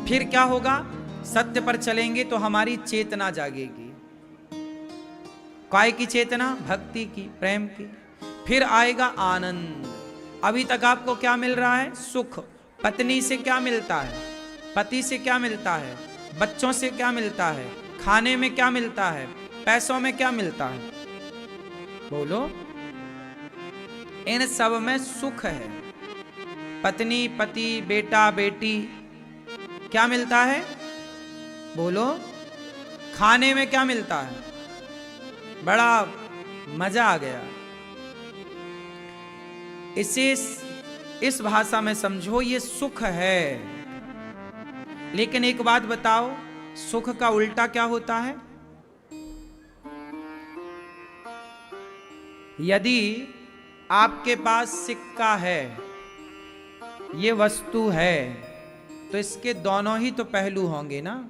फिर क्या होगा? सत्य पर चलेंगे तो हमारी चेतना जागेगी। काय की चेतना? भक्ति की, प्रेम की। फिर आएगा आनंद। अभी तक आपको क्या मिल रहा है? सुख। पत्नी से क्या मिलता है? पति से क्या मिलता है? बच्चों से क्या मिलता है? खाने में क्या मिलता है? पैसों में क्या मिलता है? बोलो। इन सब में सुख है। पत्नी, पति, बेटा, बेटी, क्या मिलता है? बोलो। खाने में क्या मिलता है? बड़ा मजा आ गया। इसे इस भाषा में समझो, ये सुख है। लेकिन एक बात बताओ, सुख का उल्टा क्या होता है? यदि आपके पास सिक्का है, ये वस्तु है, तो इसके दोनों ही तो पहलू होंगे ना।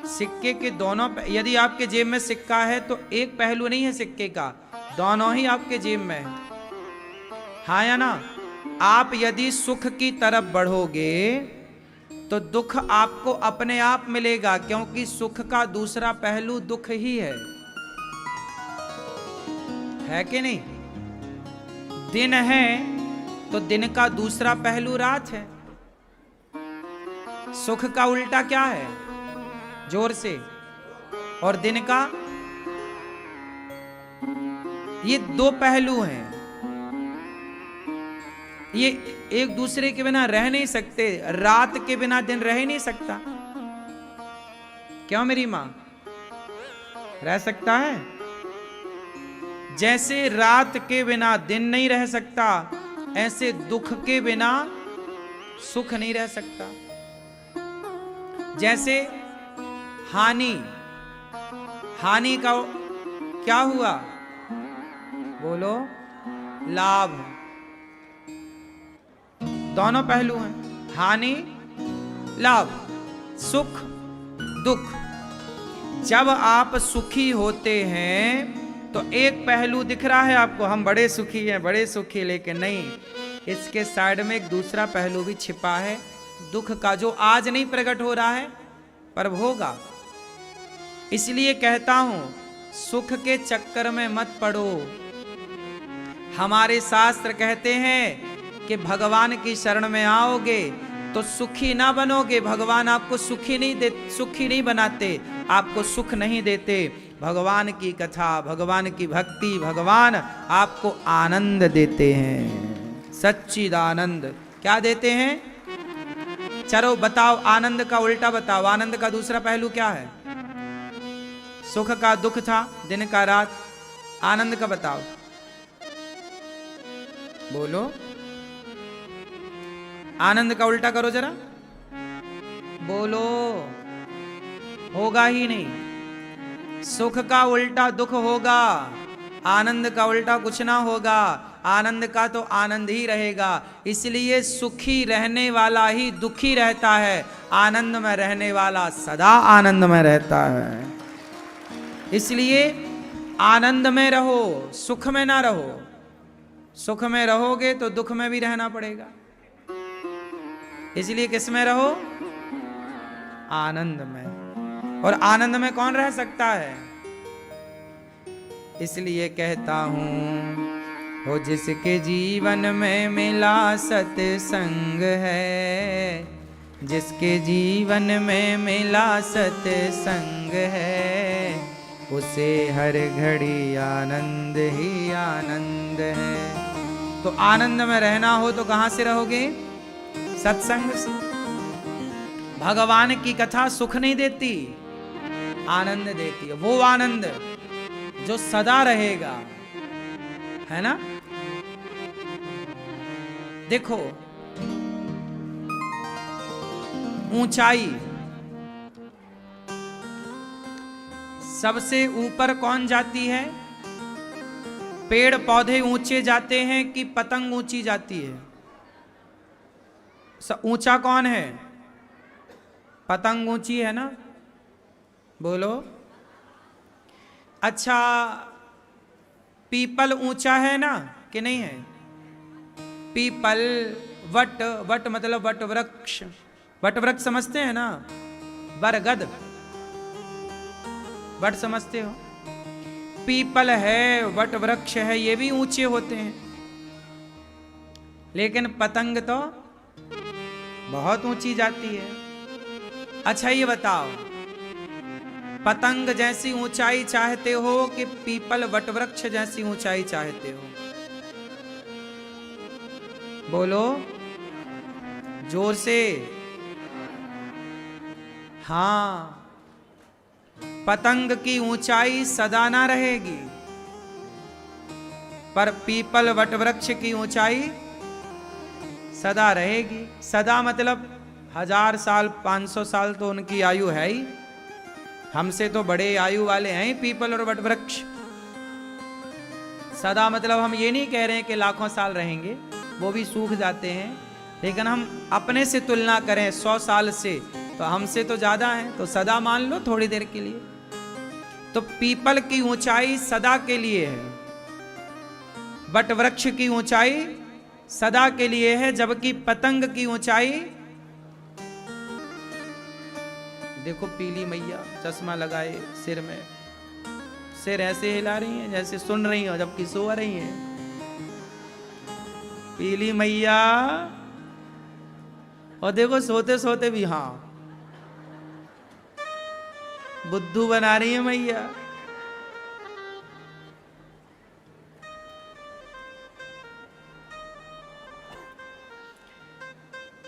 सिक्के के दोनों, यदि आपके जेब में सिक्का है तो एक पहलू नहीं है सिक्के का, दोनों ही आपके जेब में है, हाँ या ना। आप यदि सुख की तरफ बढ़ोगे तो दुख आपको अपने आप मिलेगा, क्योंकि सुख का दूसरा पहलू दुख ही है कि नहीं? दिन है तो दिन का दूसरा पहलू रात है। सुख का उल्टा क्या है? जोर से। और दिन का, ये दो पहलू हैं। ये एक दूसरे के बिना रह नहीं सकते। रात के बिना दिन रह नहीं सकता। क्यों मेरी मां? रह सकता है? जैसे रात के बिना दिन नहीं रह सकता, ऐसे दुख के बिना सुख नहीं रह सकता। जैसे हानि का क्या हुआ? बोलो। लाभ। दोनों पहलू हैं, हानि लाभ, सुख दुख। जब आप सुखी होते हैं तो एक पहलू दिख रहा है आपको, हम बड़े सुखी हैं, बड़े सुखी, लेकिन नहीं, इसके साइड में एक दूसरा पहलू भी छिपा है, दुख का, जो आज नहीं प्रकट हो रहा है पर होगा। इसलिए कहता हूं, सुख के चक्कर में मत पड़ो। हमारे शास्त्र कहते हैं कि भगवान की शरण में आओगे तो सुखी ना बनोगे। भगवान आपको सुखी नहीं बनाते, आपको सुख नहीं देते। भगवान की कथा, भगवान की भक्ति, भगवान आपको आनंद देते हैं, सच्चिदानंद। क्या देते हैं? चलो बताओ, आनंद का उल्टा बताओ। आनंद का दूसरा पहलू क्या है? सुख का दुख था, दिन का रात। आनंद का बताओ, बोलो। आनंद का उल्टा करो जरा, बोलो। होगा ही नहीं। सुख का उल्टा दुख होगा, आनंद का उल्टा कुछ ना होगा। आनंद का तो आनंद ही रहेगा। इसलिए सुखी रहने वाला ही दुखी रहता है, आनंद में रहने वाला सदा आनंद में रहता है। इसलिए आनंद में रहो, सुख में ना रहो। सुख में रहोगे तो दुख में भी रहना पड़ेगा, इसलिए किस में रहो? आनंद में। और आनंद में कौन रह सकता है? इसलिए कहता हूं, हो जिसके जीवन में मिला सत्संग है, जिसके जीवन में मिला सत्संग है, उसे हर घड़ी आनंद ही आनंद है। तो आनंद में रहना हो तो कहां से रहोगे? सत्संग से। भगवान की कथा सुख नहीं देती, आनंद देती है। वो आनंद जो सदा रहेगा, है ना? देखो, ऊंचाई, सबसे ऊपर कौन जाती है? पेड़ पौधे ऊंचे जाते हैं कि पतंग ऊंची जाती है? ऊंचा कौन है? पतंग ऊंची है ना? बोलो। अच्छा, पीपल ऊंचा है ना कि नहीं है? पीपल, वट, वट मतलब वट वृक्ष, वट वृक्ष समझते हैं ना? बरगद, वट समझते हो? पीपल है, वट वृक्ष है, ये भी ऊंचे होते हैं। लेकिन पतंग तो बहुत ऊंची जाती है। अच्छा ये बताओ, पतंग जैसी ऊंचाई चाहते हो कि पीपल वटवृक्ष जैसी ऊंचाई चाहते हो? बोलो जोर से। हां, पतंग की ऊंचाई सदा ना रहेगी, पर पीपल वटवृक्ष की ऊंचाई सदा रहेगी। सदा मतलब 1000 साल 500 साल तो उनकी आयु है ही। हमसे तो बड़े आयु वाले हैं पीपल और वटवृक्ष। सदा मतलब हम ये नहीं कह रहे हैं कि लाखों साल रहेंगे, वो भी सूख जाते हैं। लेकिन हम अपने से तुलना करें 100 साल से, तो हमसे तो ज्यादा है, तो सदा मान लो थोड़ी देर के लिए। तो पीपल की ऊंचाई सदा के लिए है, वटवृक्ष की ऊंचाई सदा के लिए है, जबकि पतंग की ऊंचाई, देखो पीली मैया चश्मा लगाए सिर में, सिर ऐसे हिला रही हैं जैसे सुन रही हो जबकि सो रही हैं। पीली मैया, और देखो सोते सोते भी हाँ बुद्धू बना रही है मैया।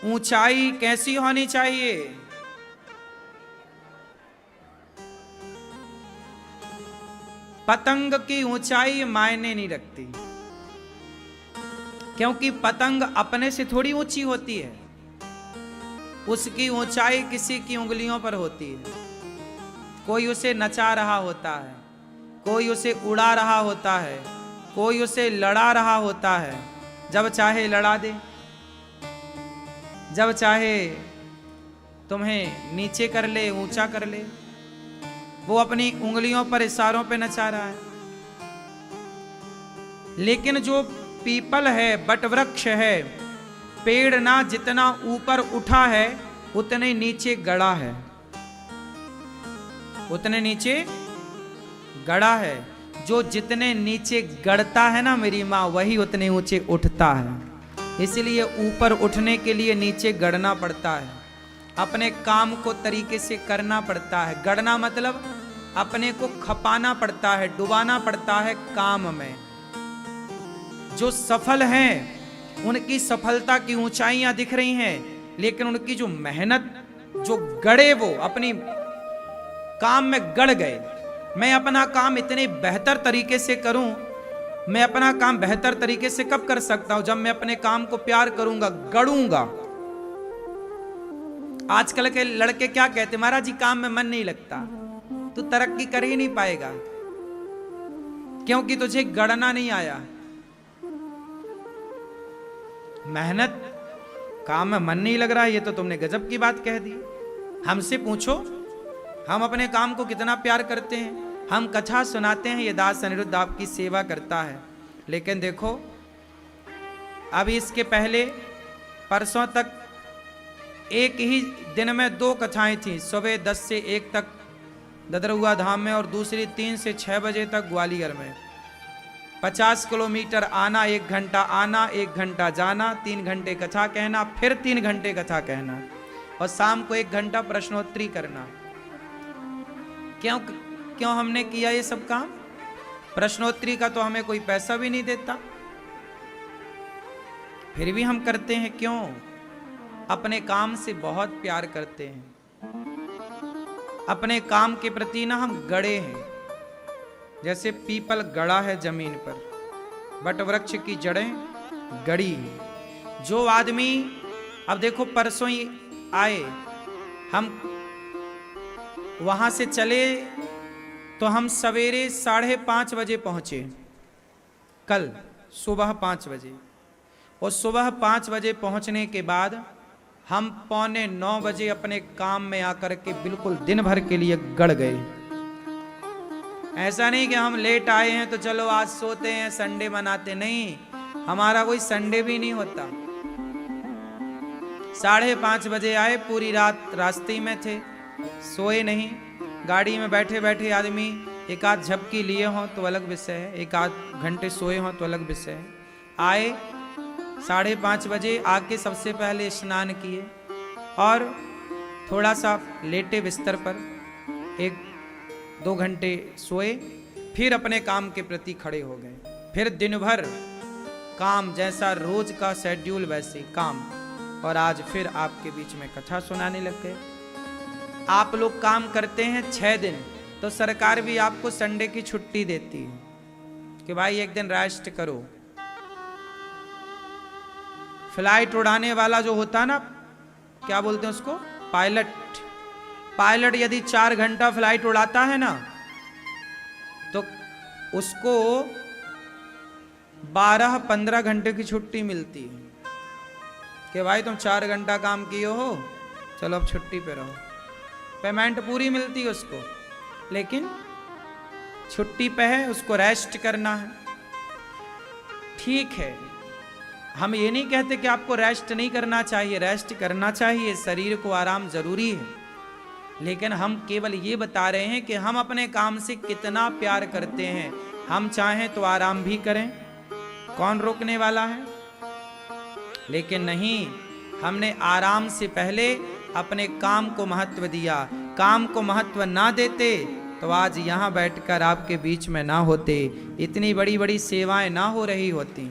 ऊंचाई कैसी होनी चाहिए? पतंग की ऊंचाई मायने नहीं रखती, क्योंकि पतंग अपने से थोड़ी ऊंची होती है, उसकी ऊंचाई किसी की उंगलियों पर होती है। कोई उसे नचा रहा होता है, कोई उसे उड़ा रहा होता है, कोई उसे लड़ा रहा होता है। जब चाहे लड़ा दे, जब चाहे तुम्हें नीचे कर ले, ऊंचा कर ले। वो अपनी उंगलियों पर इशारों पे नचा रहा है। लेकिन जो पीपल है, वटवृक्ष है, पेड़ ना जितना ऊपर उठा है उतने नीचे गड़ा है, उतने नीचे गड़ा है। जो जितने नीचे गड़ता है ना मेरी माँ, वही उतने ऊंचे उठता है। इसलिए ऊपर उठने के लिए नीचे गड़ना पड़ता है, अपने काम को तरीके से करना पड़ता है। गड़ना मतलब अपने को खपाना पड़ता है, डुबाना पड़ता है काम में। जो सफल हैं उनकी सफलता की ऊंचाइयां दिख रही हैं, लेकिन उनकी जो मेहनत, जो गड़े, वो अपनी काम में गड़ गए। मैं अपना काम इतने बेहतर तरीके से करूं, मैं अपना काम बेहतर तरीके से कब कर सकता हूं? जब मैं अपने काम को प्यार करूंगा, गड़ूंगा। आजकल के लड़के क्या कहते, महाराज जी काम में मन नहीं लगता, तू तरक्की कर ही नहीं पाएगा क्योंकि तुझे गड़ना नहीं आया। मेहनत, काम में मन नहीं लग रहा, ये तो तुमने गजब की बात कह दी। हमसे पूछो हम अपने काम को कितना प्यार करते हैं। हम कथा सुनाते हैं, ये दास अनिरुद्ध आपकी सेवा करता है, लेकिन देखो अभी इसके पहले परसों तक एक ही दिन में 2 कथाएं थी, सुबह 10 से 1 तक ददरुआ धाम में और दूसरी 3 से 6 बजे तक ग्वालियर में। 50 किलोमीटर आना, 1 घंटा आना, 1 घंटा जाना, 3 घंटे कथा कहना, फिर 3 घंटे कथा कहना और शाम को 1 घंटा प्रश्नोत्तरी करना। क्यों हमने किया ये सब काम? प्रश्नोत्तरी का तो हमें कोई पैसा भी नहीं देता, फिर भी हम करते हैं। क्यों? अपने काम से बहुत प्यार करते हैं, अपने काम के प्रति ना हम गड़े हैं। जैसे पीपल गड़ा है जमीन पर, बट वृक्ष की जड़ें गड़ी हैं। जो आदमी, अब देखो परसों ही आए हम, वहां से चले तो हम सवेरे 5:30 बजे पहुंचे, कल सुबह 5 बजे। और सुबह 5 बजे पहुंचने के बाद हम 8:45 बजे अपने काम में आकर के बिल्कुल दिन भर के लिए गड़ गए। ऐसा नहीं कि हम लेट आए हैं तो चलो आज सोते हैं, संडे मनाते, नहीं, हमारा कोई संडे भी नहीं होता। 5:30 बजे आए, पूरी रात रास्ते में थे, सोए नहीं। गाड़ी में बैठे बैठे आदमी एक आध झपकी लिए हों तो अलग विषय है, एक आध घंटे सोए हों तो अलग विषय है। आए 5:30 बजे, आके सबसे पहले स्नान किए और थोड़ा सा लेटे बिस्तर पर, 1-2 घंटे सोए, फिर अपने काम के प्रति खड़े हो गए। फिर दिन भर काम, जैसा रोज का शेड्यूल वैसे काम, और आज फिर आपके बीच में कथा सुनाने लग गए। आप लोग काम करते हैं 6 दिन, तो सरकार भी आपको संडे की छुट्टी देती है कि भाई एक दिन रेस्ट करो। फ्लाइट उड़ाने वाला जो होता ना, क्या बोलते हैं उसको, पायलट यदि 4 घंटा फ्लाइट उड़ाता है ना, तो उसको 12-15 घंटे की छुट्टी मिलती है कि भाई तुम 4 घंटा काम किए हो, चलो अब छुट्टी पे रहो। पेमेंट पूरी मिलती है उसको, लेकिन छुट्टी पे है, उसको रेस्ट करना है। ठीक है, हम ये नहीं कहते कि आपको रेस्ट नहीं करना चाहिए, रेस्ट करना चाहिए, शरीर को आराम जरूरी है। लेकिन हम केवल ये बता रहे हैं कि हम अपने काम से कितना प्यार करते हैं। हम चाहें तो आराम भी करें, कौन रोकने वाला है? लेकिन नहीं, हमने आराम से पहले अपने काम को महत्व दिया। काम को महत्व ना देते तो आज यहाँ बैठकर आपके बीच में ना होते, इतनी बड़ी बड़ी सेवाएं ना हो रही होती।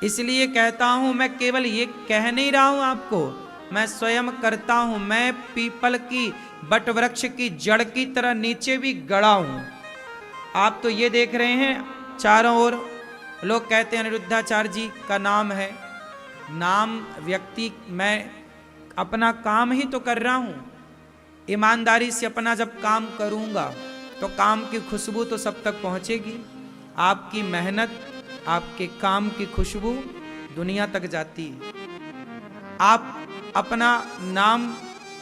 इसलिए कहता हूं, मैं केवल ये कह नहीं रहा हूं आपको, मैं स्वयं करता हूं। मैं पीपल की, बट वृक्ष की जड़ की तरह नीचे भी गड़ा हूं। आप तो ये देख रहे हैं चारों ओर लोग कहते हैं अनिरुद्धाचार्य जी का नाम है, नाम व्यक्ति, मैं अपना काम ही तो कर रहा हूं। ईमानदारी से अपना जब काम करूंगा तो काम की खुशबू तो सब तक पहुंचेगी। आपकी मेहनत, आपके काम की खुशबू दुनिया तक जाती है। आप अपना नाम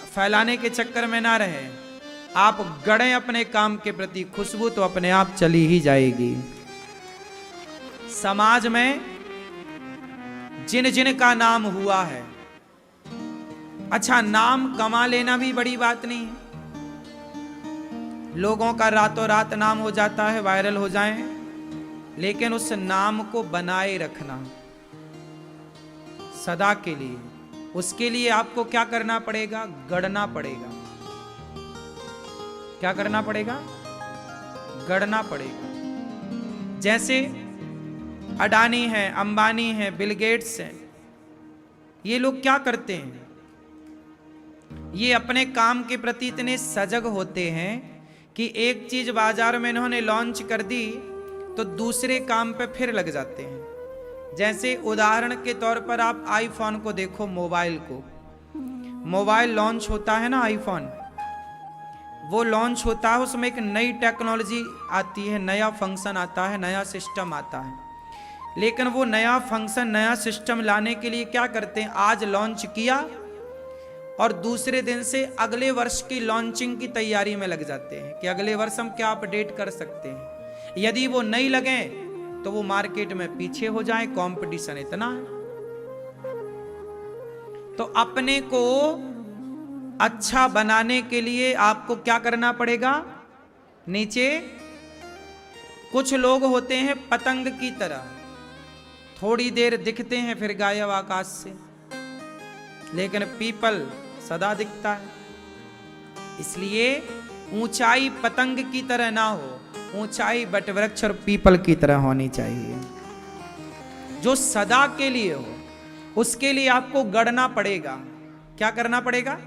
फैलाने के चक्कर में ना रहे, आप गड़े अपने काम के प्रति, खुशबू तो अपने आप चली ही जाएगी। समाज में जिन जिन का नाम हुआ है, अच्छा, नाम कमा लेना भी बड़ी बात नहीं है। लोगों का रातों रात नाम हो जाता है, वायरल हो जाए, लेकिन उस नाम को बनाए रखना सदा के लिए, उसके लिए आपको क्या करना पड़ेगा? गढ़ना पड़ेगा। क्या करना पड़ेगा? गढ़ना पड़ेगा। जैसे अडानी है, अंबानी है, बिल गेट्स है, ये लोग क्या करते हैं? ये अपने काम के प्रति इतने सजग होते हैं कि एक चीज बाजार में इन्होंने लॉन्च कर दी तो दूसरे काम पे फिर लग जाते हैं। जैसे उदाहरण के तौर पर आप आईफोन को देखो, मोबाइल को, मोबाइल लॉन्च होता है ना, आईफोन वो लॉन्च होता है, उसमें एक नई टेक्नोलॉजी आती है, नया फंक्शन आता है, नया सिस्टम आता है। लेकिन वो नया फंक्शन, नया सिस्टम लाने के लिए क्या करते हैं? आज लॉन्च किया और दूसरे दिन से अगले वर्ष की लॉन्चिंग की तैयारी में लग जाते हैं कि अगले वर्ष हम क्या अपडेट कर सकते हैं। यदि वो नहीं लगे तो वो मार्केट में पीछे हो जाए, कंपटीशन इतना है। तो अपने को अच्छा बनाने के लिए आपको क्या करना पड़ेगा? नीचे कुछ लोग होते हैं पतंग की तरह, थोड़ी देर दिखते हैं फिर गायब आकाश से, लेकिन पीपल सदा दिखता है। इसलिए ऊंचाई पतंग की तरह ना हो, ऊंचाई वटवृक्ष और पीपल की तरह होनी चाहिए, जो सदा के लिए हो। उसके लिए आपको गढ़ना पड़ेगा। क्या करना पड़ेगा?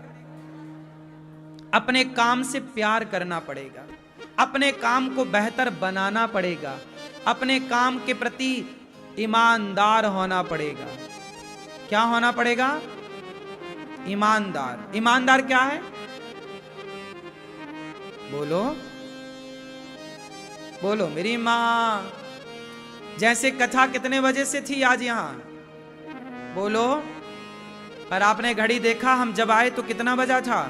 अपने काम से प्यार करना पड़ेगा, अपने काम को बेहतर बनाना पड़ेगा, अपने काम के प्रति ईमानदार होना पड़ेगा। क्या होना पड़ेगा? ईमानदार। ईमानदार क्या है? बोलो बोलो मेरी मां। जैसे कथा कितने बजे से थी आज यहां? बोलो। पर आपने घड़ी देखा, हम जब आए तो कितना बजा था?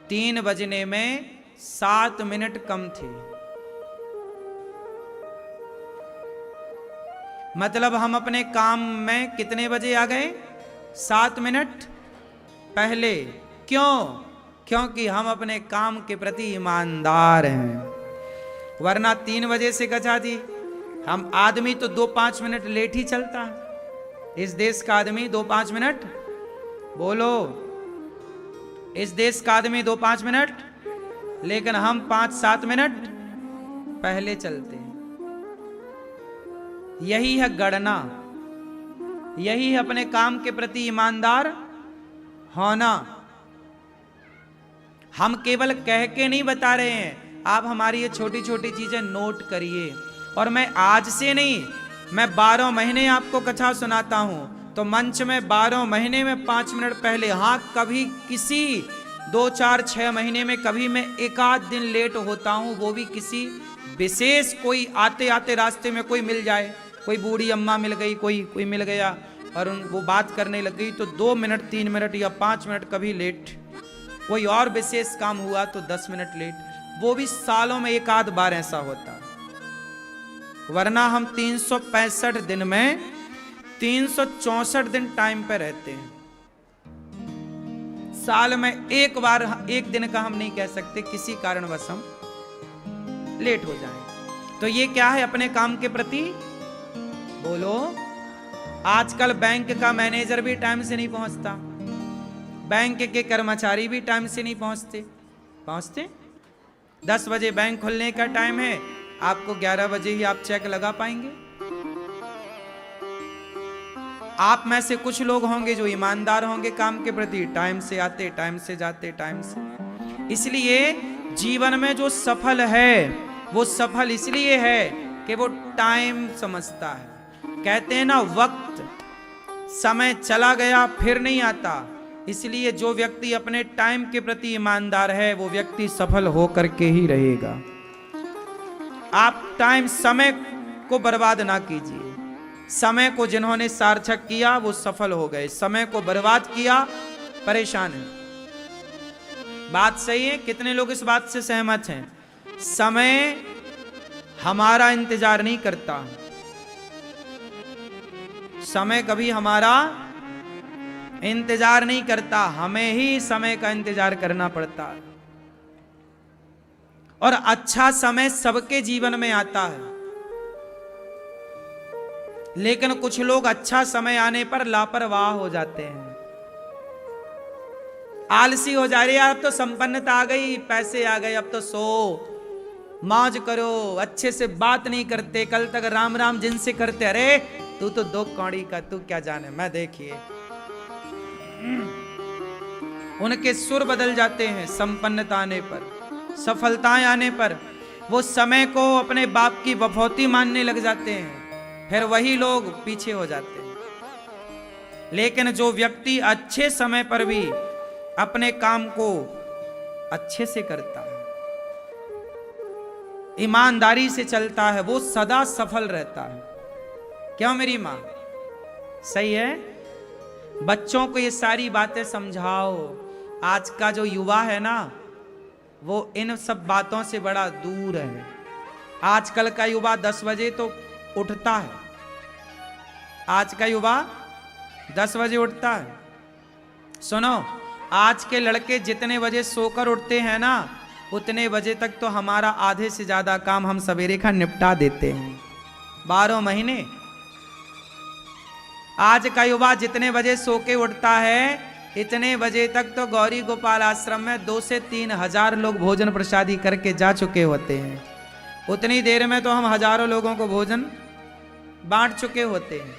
3 बजने में 7 मिनट कम थे। मतलब हम अपने काम में कितने बजे आ गए? 7 मिनट पहले। क्यों? क्योंकि हम अपने काम के प्रति ईमानदार हैं। वरना 3 बजे से कथा थी। हम आदमी तो 2-5 मिनट लेट ही चलता है। इस देश का आदमी 2-5 मिनट, बोलो, इस देश का आदमी 2-5 मिनट, लेकिन हम 5-7 मिनट पहले चलते हैं। यही है गणना, यही है अपने काम के प्रति ईमानदार होना। हम केवल कह के नहीं बता रहे हैं, आप हमारी ये छोटी छोटी चीजें नोट करिए। और मैं आज से नहीं, मैं 12 महीने आपको कथा सुनाता हूं, तो मंच में 12 महीने में 5 मिनट पहले, हाँ कभी किसी 2-4-6 महीने में कभी मैं 1-आध दिन लेट होता हूं, वो भी किसी विशेष, कोई आते आते रास्ते में कोई मिल जाए, कोई बूढ़ी अम्मा मिल गई, कोई मिल गया और वो बात करने लग गई, तो 2 मिनट 3 मिनट या 5 मिनट कभी लेट। कोई और विशेष काम हुआ तो 10 मिनट लेट, वो भी सालों में 1-आध बार ऐसा होता। वरना हम 365 दिन में 364 दिन टाइम पे रहते हैं। साल में एक बार, एक दिन का हम नहीं कह सकते किसी कारणवश हम लेट हो जाएं। तो ये क्या है? अपने काम के प्रति, बोलो। आजकल बैंक का मैनेजर भी टाइम से नहीं पहुंचता, बैंक के कर्मचारी भी टाइम से नहीं पहुंचते। 10 बजे बैंक खुलने का टाइम है, आपको 11 बजे ही आप चेक लगा पाएंगे। आप में से कुछ लोग होंगे जो ईमानदार होंगे काम के प्रति, टाइम से आते, टाइम से जाते, टाइम से। इसलिए जीवन में जो सफल है वो सफल इसलिए है कि वो टाइम समझता है। कहते हैं ना, वक्त, समय चला गया फिर नहीं आता। इसलिए जो व्यक्ति अपने टाइम के प्रति ईमानदार है वो व्यक्ति सफल होकर के ही रहेगा। आप टाइम, समय को बर्बाद ना कीजिए। समय को जिन्होंने सार्थक किया वो सफल हो गए, समय को बर्बाद किया परेशान है। बात सही है? कितने लोग इस बात से सहमत हैं? समय हमारा इंतजार नहीं करता, समय कभी हमारा इंतजार नहीं करता, हमें ही समय का इंतजार करना पड़ता है। और अच्छा समय सबके जीवन में आता है, लेकिन कुछ लोग अच्छा समय आने पर लापरवाह हो जाते हैं, आलसी हो जा रहे हैं। अब तो संपन्नता आ गई, पैसे आ गए, अब तो सो मौज करो, अच्छे से बात नहीं करते, कल तक राम राम जिनसे करते, अरे तू तो 2 कौड़ी का, तू क्या जाने, मैं देखिए। उनके सुर बदल जाते हैं संपन्नता आने पर, सफलताएं आने पर। वो समय को अपने बाप की बफौती मानने लग जाते हैं, फिर वही लोग पीछे हो जाते हैं। लेकिन जो व्यक्ति अच्छे समय पर भी अपने काम को अच्छे से करता है, ईमानदारी से चलता है, वो सदा सफल रहता है। क्यों मेरी मां? सही है? बच्चों को ये सारी बातें समझाओ। आज का जो युवा है ना, वो इन सब बातों से बड़ा दूर है। आजकल का युवा 10 बजे तो उठता है, आज का युवा 10 बजे उठता है। सुनो, आज के लड़के जितने बजे सोकर उठते हैं ना, उतने बजे तक तो हमारा आधे से ज्यादा काम हम सवेरे का निपटा देते हैं 12 महीने। आज का युवा जितने बजे सो के उठता है, इतने बजे तक तो गौरी गोपाल आश्रम में 2 से 3 हजार लोग भोजन प्रसादी करके जा चुके होते हैं। उतनी देर में तो हम हजारों लोगों को भोजन बांट चुके होते हैं।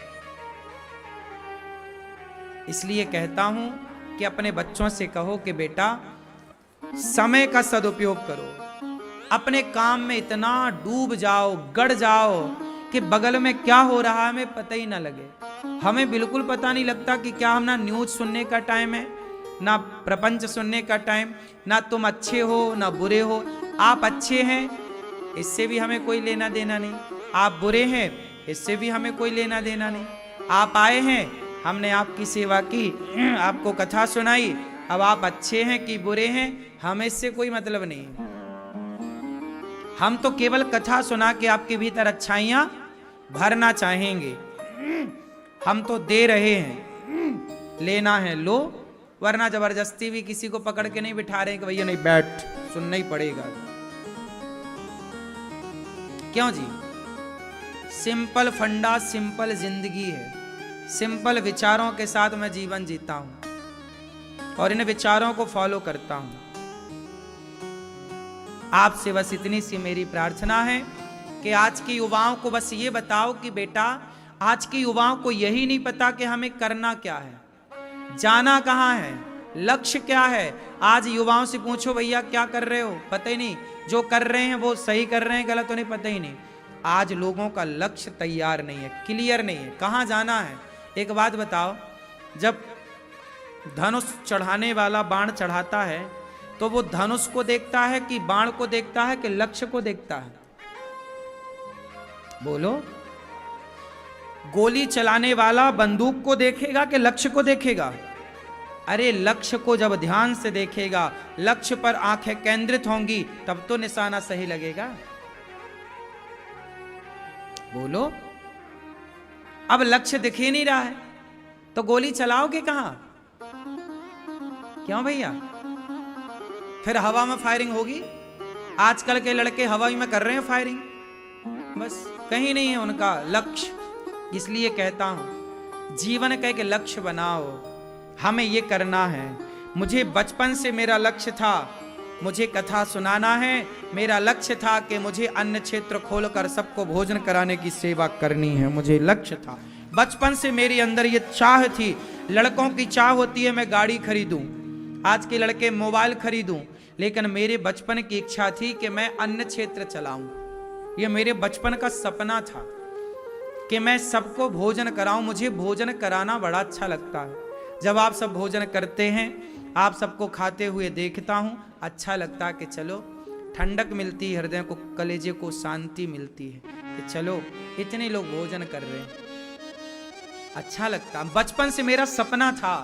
इसलिए कहता हूं कि अपने बच्चों से कहो कि बेटा समय का सदुपयोग करो, अपने काम में इतना डूब जाओ, गड़ जाओ कि बगल में क्या हो रहा है हमें पता ही ना लगे। हमें बिल्कुल पता नहीं लगता कि क्या हम ना न्यूज सुनने का टाइम है, ना प्रपंच सुनने का टाइम, ना तुम अच्छे हो ना बुरे हो। आप अच्छे हैं इससे भी हमें कोई लेना देना नहीं, आप बुरे हैं इससे भी हमें कोई लेना देना नहीं। आप आए हैं, हमने आपकी सेवा की, आपको कथा सुनाई, अब आप अच्छे हैं कि बुरे हैं हमें इससे कोई मतलब नहीं। हम तो केवल कथा सुना के आपके भीतर अच्छाइयां भरना चाहेंगे। हम तो दे रहे हैं, लेना है लो, वरना जबरदस्ती भी किसी को पकड़ के नहीं बिठा रहे कि भैया नहीं बैठ, सुनना ही पड़ेगा। क्यों जी? सिंपल फंडा, सिंपल जिंदगी है, सिंपल विचारों के साथ मैं जीवन जीता हूं और इन विचारों को फॉलो करता हूं। आपसे बस इतनी सी मेरी प्रार्थना है कि आज के युवाओं को बस ये बताओ कि बेटा, आज के युवाओं को यही नहीं पता कि हमें करना क्या है, जाना कहां है, लक्ष्य क्या है। आज युवाओं से पूछो भैया क्या कर रहे हो, पता ही नहीं। जो कर रहे हैं वो सही कर रहे हैं, गलत उन्हें पता ही नहीं। आज लोगों का लक्ष्य तैयार नहीं है, क्लियर नहीं है, कहां जाना है। एक बात बताओ, जब धनुष चढ़ाने वाला बाण चढ़ाता है तो वो धनुष को देखता है कि बाण को देखता है कि लक्ष्य को देखता है? बोलो। गोली चलाने वाला बंदूक को देखेगा कि लक्ष्य को देखेगा? अरे लक्ष्य को जब ध्यान से देखेगा, लक्ष्य पर आंखें केंद्रित होंगी, तब तो निशाना सही लगेगा। बोलो। अब लक्ष्य दिख ही नहीं रहा है तो गोली चलाओगे कहां? क्यों भैया? फिर हवा में फायरिंग होगी। आजकल के लड़के हवाई में कर रहे हैं फायरिंग, बस कहीं नहीं है उनका लक्ष्य। इसलिए कहता हूं जीवन का एक लक्ष्य बनाओ, हमें ये करना है। मुझे बचपन से मेरा लक्ष्य था, मुझे कथा सुनाना है। मेरा लक्ष्य था कि मुझे अन्न क्षेत्र खोलकर सबको भोजन कराने की सेवा करनी है, मुझे लक्ष्य था। बचपन से मेरे अंदर ये चाह थी। लड़कों की चाह होती है मैं गाड़ी खरीदूं, आज के लड़के मोबाइल खरीदूं, लेकिन मेरे बचपन की इच्छा थी कि मैं अन्न क्षेत्र चलाऊं। ये मेरे बचपन का सपना था कि मैं सबको भोजन कराऊं। मुझे भोजन कराना बड़ा अच्छा लगता है। जब आप सब भोजन करते हैं, आप सबको खाते हुए देखता हूं, अच्छा लगता है कि चलो ठंडक मिलती है, हृदय को, कलेजे को शांति मिलती है कि चलो इतने लोग भोजन कर रहे हैं, अच्छा लगता। बचपन से मेरा सपना था,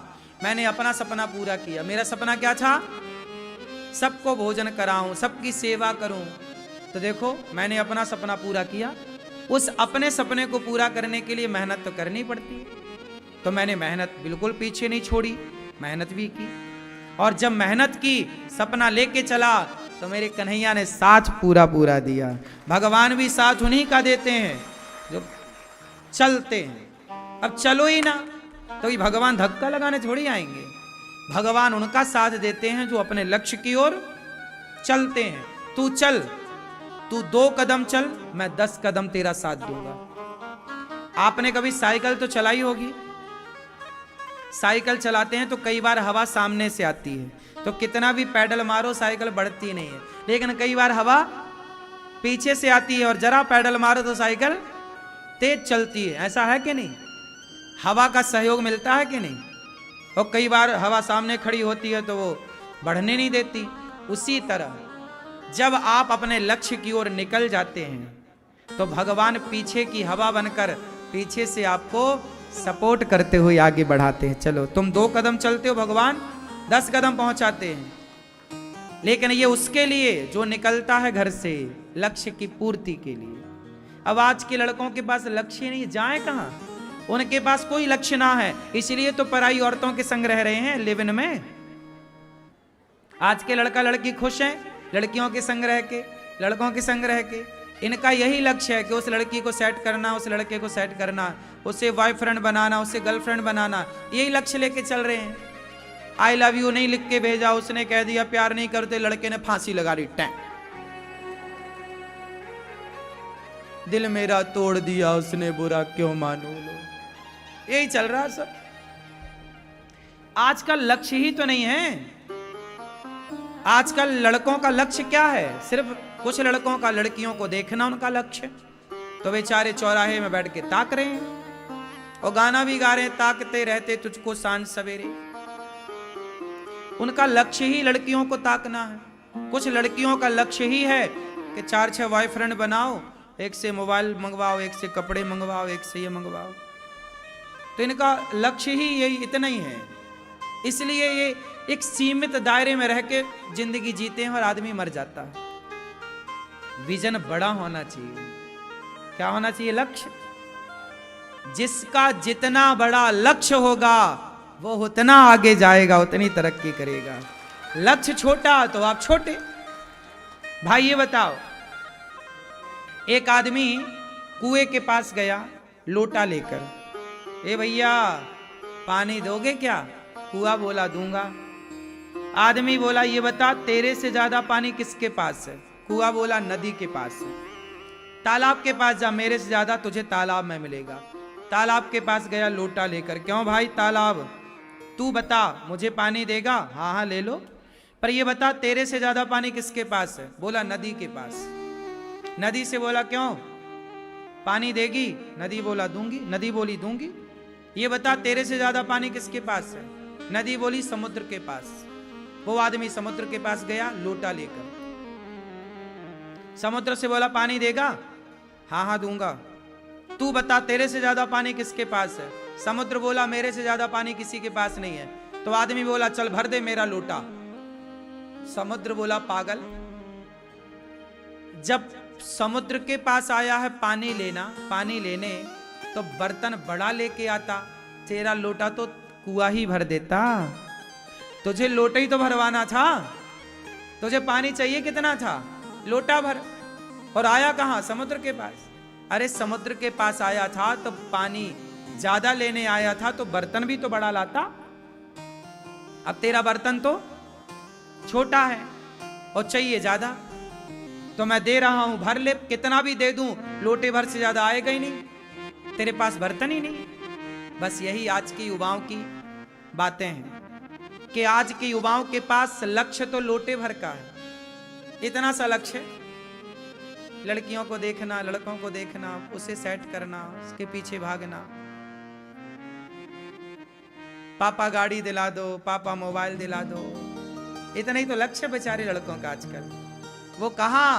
मैंने अपना सपना पूरा किया। मेरा सपना क्या था? सबको भोजन कराऊं, सबकी सेवा करूं। तो देखो मैंने अपना सपना पूरा किया। उस अपने सपने को पूरा करने के लिए मेहनत तो करनी पड़ती है, तो मैंने मेहनत बिल्कुल पीछे नहीं छोड़ी, मेहनत भी की। और जब मेहनत की, सपना लेके चला, तो मेरे कन्हैया ने साथ पूरा पूरा दिया। भगवान भी साथ उन्हीं का देते हैं जो चलते हैं। अब चलो ही ना तो ये भगवान धक्का लगाने थोड़ी आएंगे। भगवान उनका साथ देते हैं जो अपने लक्ष्य की ओर चलते हैं। तू चल, तू 2 कदम चल, मैं 10 कदम तेरा साथ दूंगा। आपने कभी साइकिल तो चलाई होगी। साइकिल चलाते हैं तो कई बार हवा सामने से आती है, तो कितना भी पैडल मारो साइकिल बढ़ती नहीं है। लेकिन कई बार हवा पीछे से आती है और जरा पैडल मारो तो साइकिल तेज चलती है। ऐसा है कि नहीं? हवा का सहयोग मिलता है कि नहीं? और कई बार हवा सामने खड़ी होती है तो वो बढ़ने नहीं देती। उसी तरह जब आप अपने लक्ष्य की ओर निकल जाते हैं तो भगवान पीछे की हवा बनकर पीछे से आपको सपोर्ट करते हुए आगे बढ़ाते हैं। चलो तुम 2 कदम चलते हो, भगवान 10 कदम पहुंचाते हैं। लेकिन ये उसके लिए जो निकलता है घर से लक्ष्य की पूर्ति के लिए। अब आज के लड़कों के पास लक्ष्य नहीं, जाए कहां, उनके पास कोई लक्ष्य ना है, इसलिए तो पराई औरतों के संग रह रहे हैं लिव इन में। आज के लड़का लड़की खुश हैं लड़कियों के संग रह के, लड़कों के संग रह के। इनका यही लक्ष्य है कि उस लड़की को सेट करना, उस लड़के को सेट करना, उसे बॉयफ्रेंड बनाना, उसे गर्लफ्रेंड बनाना, यही लक्ष्य लेके चल रहे हैं। आई लव यू नहीं लिख के भेजा, उसने कह दिया प्यार नहीं करते, लड़के ने फांसी लगा ली, टैं। दिल मेरा तोड़ दिया उसने, बुरा क्यों मानू लो, यही चल रहा सब। आज का लक्ष्य ही तो नहीं है। आजकल लड़कों का लक्ष्य क्या है? सिर्फ कुछ लड़कों का लड़कियों को देखना उनका लक्ष्य, तो बेचारे चौराहे में बैठ के ताक रहे हैं और गाना भी गा रहे हैं, ताकते रहते तुझको सांझ सवेरे। उनका लक्ष्य ही लड़कियों को ताकना है। कुछ लड़कियों का लक्ष्य ही है कि 4-6 बॉयफ्रेंड बनाओ, एक से मोबाइल मंगवाओ, एक से कपड़े मंगवाओ, एक से ये मंगवाओ। तो इनका लक्ष्य ही यही इतना ही है। इसलिए ये एक सीमित दायरे में रह के जिंदगी जीते हैं और आदमी मर जाता है। विजन बड़ा होना चाहिए। क्या होना चाहिए? लक्ष्य। जिसका जितना बड़ा लक्ष्य होगा वो उतना आगे जाएगा, उतनी तरक्की करेगा। लक्ष्य छोटा तो आप छोटे। भाई ये बताओ, एक आदमी कुएं के पास गया लोटा लेकर, ए भैया पानी दोगे क्या? कुआं बोला दूंगा। आदमी बोला ये बता तेरे से ज्यादा पानी किसके पास है? कुआं बोला नदी के पास है। तालाब के पास जा, मेरे से ज्यादा तुझे तालाब में मिलेगा। तालाब के पास गया लोटा लेकर, क्यों भाई तालाब तू बता मुझे पानी देगा? हाँ हाँ ले लो, पर ये बता तेरे से ज्यादा पानी किसके पास है? बोला नदी के पास। नदी से बोला क्यों पानी देगी? नदी बोला दूंगी। नदी बोली दूंगी। ये बता तेरे से ज्यादा पानी किसके पास है? नदी बोली समुद्र के पास। वो आदमी समुद्र के पास गया लोटा लेकर, समुद्र से बोला पानी देगा? हाँ हाँ दूंगा। तू बता तेरे से ज्यादा पानी किसके पास है? समुद्र बोला मेरे से ज्यादा पानी किसी के पास नहीं है। तो आदमी बोला चल भर दे मेरा लोटा। समुद्र बोला पागल, जब समुद्र के पास आया है पानी लेने तो बर्तन बड़ा लेके आता, तेरा लोटा तो कुआं ही भर देता। तुझे लोटा ही तो भरवाना था, तुझे पानी चाहिए कितना था? लोटा भर। और आया कहां? समुद्र के पास। अरे समुद्र के पास आया था तो पानी ज्यादा लेने आया था तो बर्तन भी तो बड़ा लाता। अब तेरा बर्तन तो छोटा है और चाहिए ज्यादा, तो मैं दे रहा हूं भर ले, कितना भी दे दूं लोटे भर से ज्यादा आएगा ही नहीं, तेरे पास बर्तन ही नहीं। बस यही आज की युवाओं की बातें हैं कि आज के युवाओं के पास लक्ष्य तो लोटे भर का है, इतना सा लक्ष्य, लड़कियों को देखना, लड़कों को देखना, उसे सेट करना, उसके पीछे भागना। पापा गाड़ी दिला दो, पापा मोबाइल दिला दो, इतना ही तो लक्ष्य बेचारे लड़कों का आजकल। वो कहां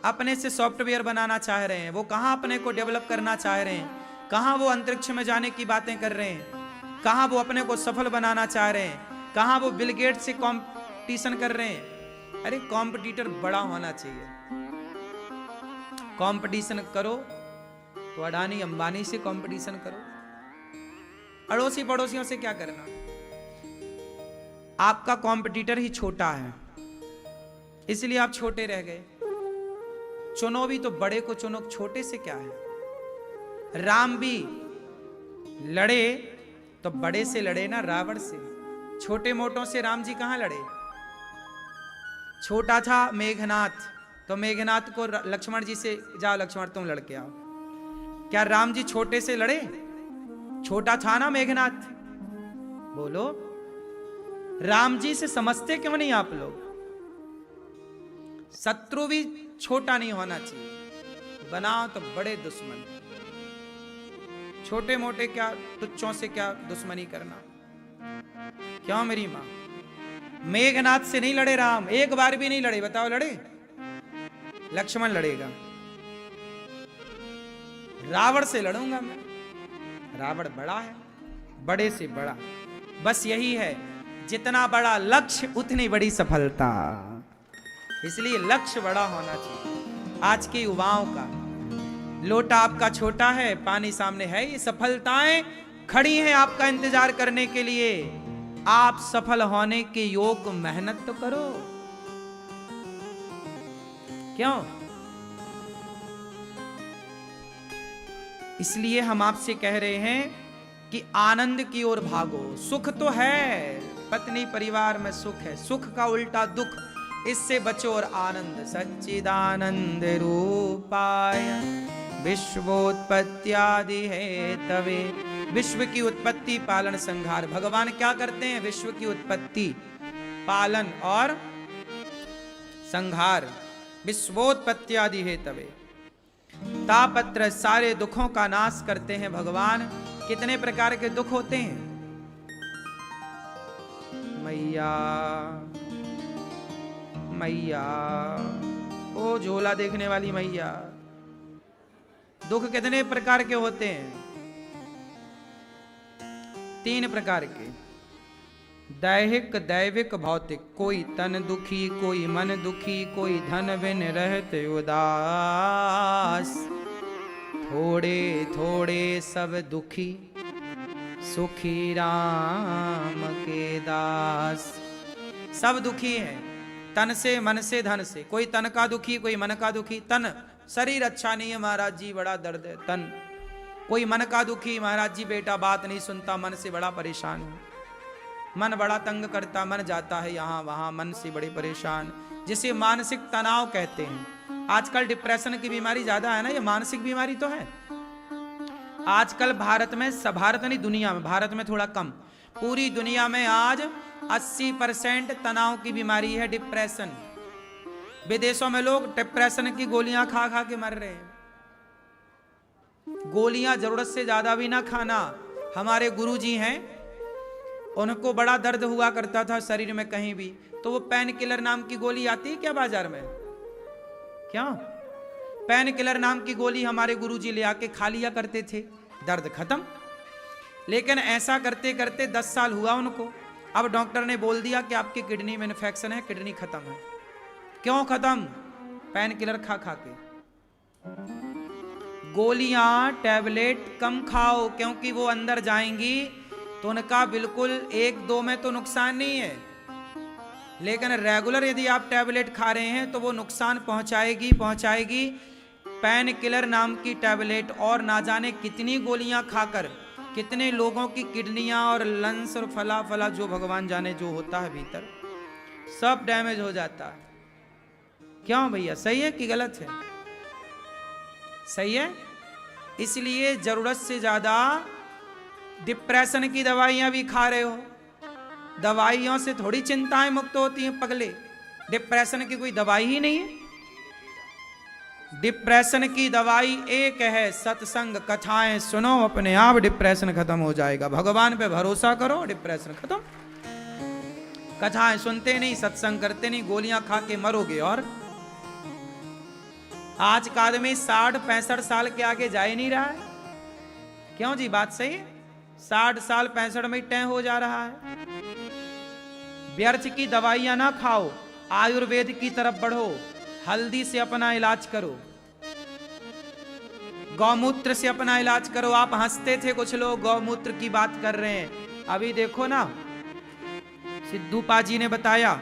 अपने से सॉफ्टवेयर बनाना चाह रहे हैं, वो कहां अपने को डेवलप करना चाह रहे हैं, कहां वो अंतरिक्ष में जाने की बातें कर रहे हैं, कहां वो अपने को सफल बनाना चाह रहे हैं, कहां वो बिल गेट्स से कंपटीशन कर रहे हैं। अरे कॉम्पिटिटर बड़ा होना चाहिए। कंपटीशन करो तो अडानी अंबानी से कंपटीशन करो, अड़ोसी पड़ोसियों से क्या करना। आपका कंपटीटर ही छोटा है, इसलिए आप छोटे रह गए। चुनो भी तो बड़े को चुनो, छोटे से क्या है। राम भी लड़े तो बड़े से लड़े ना, रावण से। छोटे मोटों से राम जी कहां लड़े? छोटा था मेघनाथ, तो मेघनाथ को लक्ष्मण जी से, जाओ लक्ष्मण तुम लड़के आओ। क्या राम जी छोटे से लड़े? छोटा था ना मेघनाथ। बोलो राम जी से समझते क्यों नहीं आप लोग? शत्रु भी छोटा नहीं होना चाहिए, बनाओ तो बड़े दुश्मन। छोटे मोटे क्या तुच्छों से क्या दुश्मनी करना? क्यों मेरी मां? मेघनाथ से नहीं लड़े राम, एक बार भी नहीं लड़े, बताओ लड़े? लक्ष्मण लड़ेगा। रावण से लड़ूंगा मैं, रावण बड़ा है, बड़े से बड़ा। बस यही है, जितना बड़ा लक्ष्य उतनी बड़ी सफलता। इसलिए लक्ष्य बड़ा होना चाहिए। आज के युवाओं का लोटा आपका छोटा है, पानी सामने है, ये सफलताएं खड़ी हैं आपका इंतजार करने के लिए। आप सफल होने के योग मेहनत तो करो। क्यों? इसलिए हम आपसे कह रहे हैं कि आनंद की ओर भागो। सुख तो है, पत्नी परिवार में सुख है, सुख का उल्टा दुख, इससे बचो और आनंद। सच्चिदानंद रूपाय विश्वोत्पत्त्यादि हेतवे। विश्व की उत्पत्ति पालन संहार। भगवान क्या करते हैं? विश्व की उत्पत्ति पालन और संहार। विश्वोत्पत्त्यादि हेतवे, तापत्र सारे दुखों का नाश करते हैं भगवान। कितने प्रकार के दुख होते हैं? मैया मैया, ओ झोला देखने वाली मैया, दुख कितने प्रकार के होते हैं? 3 प्रकार के, दैहिक, दैविक, भौतिक। कोई तन दुखी, कोई मन दुखी, कोई धन बिन रहते उदास। थोड़े थोड़े सब दुखी, सुखी राम के दास। सब दुखी हैं, तन से, मन से, धन से। कोई तन का दुखी, कोई मन का दुखी। तन, शरीर अच्छा नहीं है महाराज जी, बड़ा दर्द है, तन। कोई मन का दुखी, महाराज जी बेटा बात नहीं सुनता, मन से बड़ा परेशान हूं, मन बड़ा तंग करता, मन जाता है यहाँ वहां, मन से बड़े परेशान, जिसे मानसिक तनाव कहते हैं। आजकल डिप्रेशन की बीमारी ज्यादा है ना, ये मानसिक बीमारी तो है आजकल भारत में। सब भारत नहीं, दुनिया में, भारत में थोड़ा कम, पूरी दुनिया में आज 80% तनाव की बीमारी है, डिप्रेशन। विदेशों में लोग डिप्रेशन की गोलियां खा खा के मर रहे हैं। गोलियां जरूरत से ज्यादा भी ना खाना। हमारे गुरुजी हैं, उनको बड़ा दर्द हुआ करता था शरीर में कहीं भी, तो वो पेन किलर नाम की गोली आती है क्या बाजार में? क्या पेन किलर नाम की गोली हमारे गुरुजी ले आके खा लिया करते थे, दर्द खत्म। लेकिन ऐसा करते करते 10 साल हुआ उनको। अब डॉक्टर ने बोल दिया कि आपकी किडनी में इन्फेक्शन है, किडनी खत्म है। क्यों खत्म? पेन किलर खा खा के। गोलियां, टैबलेट कम खाओ, क्योंकि वो अंदर जाएंगी तो उनका बिल्कुल 1-2 में तो नुकसान नहीं है, लेकिन रेगुलर यदि आप टैबलेट खा रहे हैं तो वो नुकसान पहुंचाएगी। पेन किलर नाम की टैबलेट और ना जाने कितनी गोलियां खाकर कितने लोगों की किडनियां और लंग्स और फला फला जो भगवान जाने जो होता है भीतर, सब डैमेज हो जाता है। क्यों भैया? सही है कि गलत है? सही है। इसलिए जरूरत से ज्यादा डिप्रेशन की दवाइयां भी खा रहे हो। दवाइयों से थोड़ी चिंताएं मुक्त होती हैं पगले। डिप्रेशन की कोई दवाई ही नहीं है। डिप्रेशन की दवाई एक है, सत्संग, कथाएं सुनो, अपने आप डिप्रेशन खत्म हो जाएगा। भगवान पे भरोसा करो, डिप्रेशन खत्म। कथाएं सुनते नहीं, सत्संग करते नहीं, गोलियां खा के मरोगे। और आज का आदमी 60-65 साल के आगे जा ही नहीं रहा है। क्यों जी? बात सही है। 60 साल 65 में तय हो जा रहा है। व्यर्थ की दवाइयां ना खाओ, आयुर्वेद की तरफ बढ़ो, हल्दी से अपना इलाज करो, गौमूत्र से अपना इलाज करो। आप हंसते थे, कुछ लोग गौमूत्र की बात कर रहे हैं। अभी देखो ना, सिद्धू पाजी ने बताया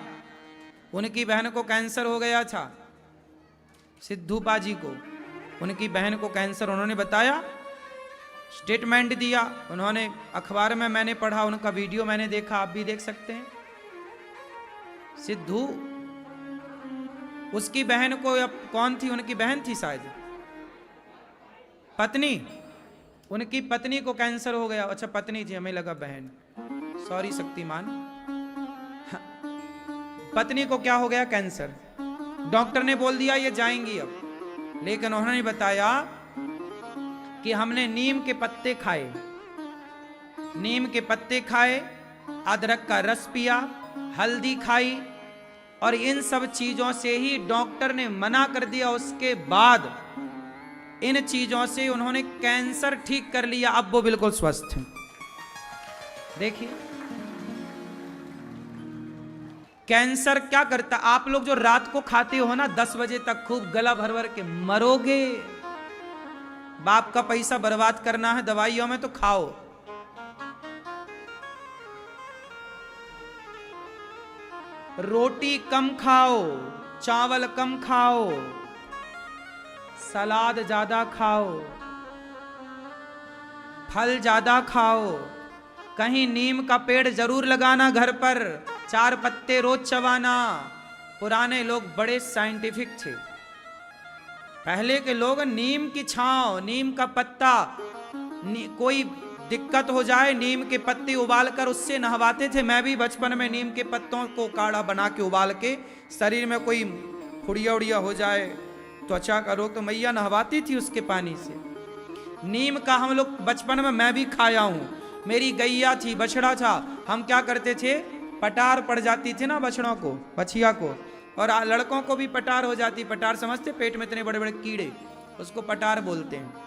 उनकी बहन को कैंसर हो गया था। सिद्धू पाजी को, उनकी बहन को कैंसर, उन्होंने बताया, स्टेटमेंट दिया उन्होंने, अखबार में मैंने पढ़ा, उनका वीडियो मैंने देखा, आप भी देख सकते हैं। सिद्धू, उसकी बहन को, अब कौन थी? उनकी बहन थी शायद, पत्नी, उनकी पत्नी को कैंसर हो गया। अच्छा पत्नी थी, हमें लगा बहन, सॉरी शक्तिमान। पत्नी को क्या हो गया? कैंसर। डॉक्टर ने बोल दिया ये जाएंगी अब, लेकिन उन्होंने बताया कि हमने नीम के पत्ते खाए, नीम के पत्ते खाए, अदरक का रस पिया, हल्दी खाई, और इन सब चीजों से ही डॉक्टर ने मना कर दिया। उसके बाद इन चीजों से उन्होंने कैंसर ठीक कर लिया। अब वो बिल्कुल स्वस्थ हैं। देखिए, कैंसर क्या करता, आप लोग जो रात को खाते हो ना 10 बजे तक खूब गला भर भर के, मरोगे। बाप का पैसा बर्बाद करना है दवाइयों में तो खाओ। रोटी कम खाओ, चावल कम खाओ, सलाद ज्यादा खाओ, फल ज्यादा खाओ। कहीं नीम का पेड़ जरूर लगाना घर पर, 4 पत्ते रोज चबाना। पुराने लोग बड़े साइंटिफिक थे। पहले के लोग नीम की छांव, नीम का पत्ता, कोई दिक्कत हो जाए नीम के पत्ते उबाल कर उससे नहवाते थे। मैं भी बचपन में नीम के पत्तों को काढ़ा बना के उबाल के, शरीर में कोई फुड़िया उड़िया हो जाए, त्वचा का रोग, तो मैया नहवाती थी उसके पानी से। नीम का हम लोग बचपन में मैं भी खाया हूं। मेरी गैया थी, बछड़ा था, हम क्या करते थे, पटार पड़ जाती थी ना बछड़ों को, बछिया को, और लड़कों को भी पटार हो जाती। पटार समझते, पेट में इतने बड़े बड़े कीड़े, उसको पटार बोलते हैं।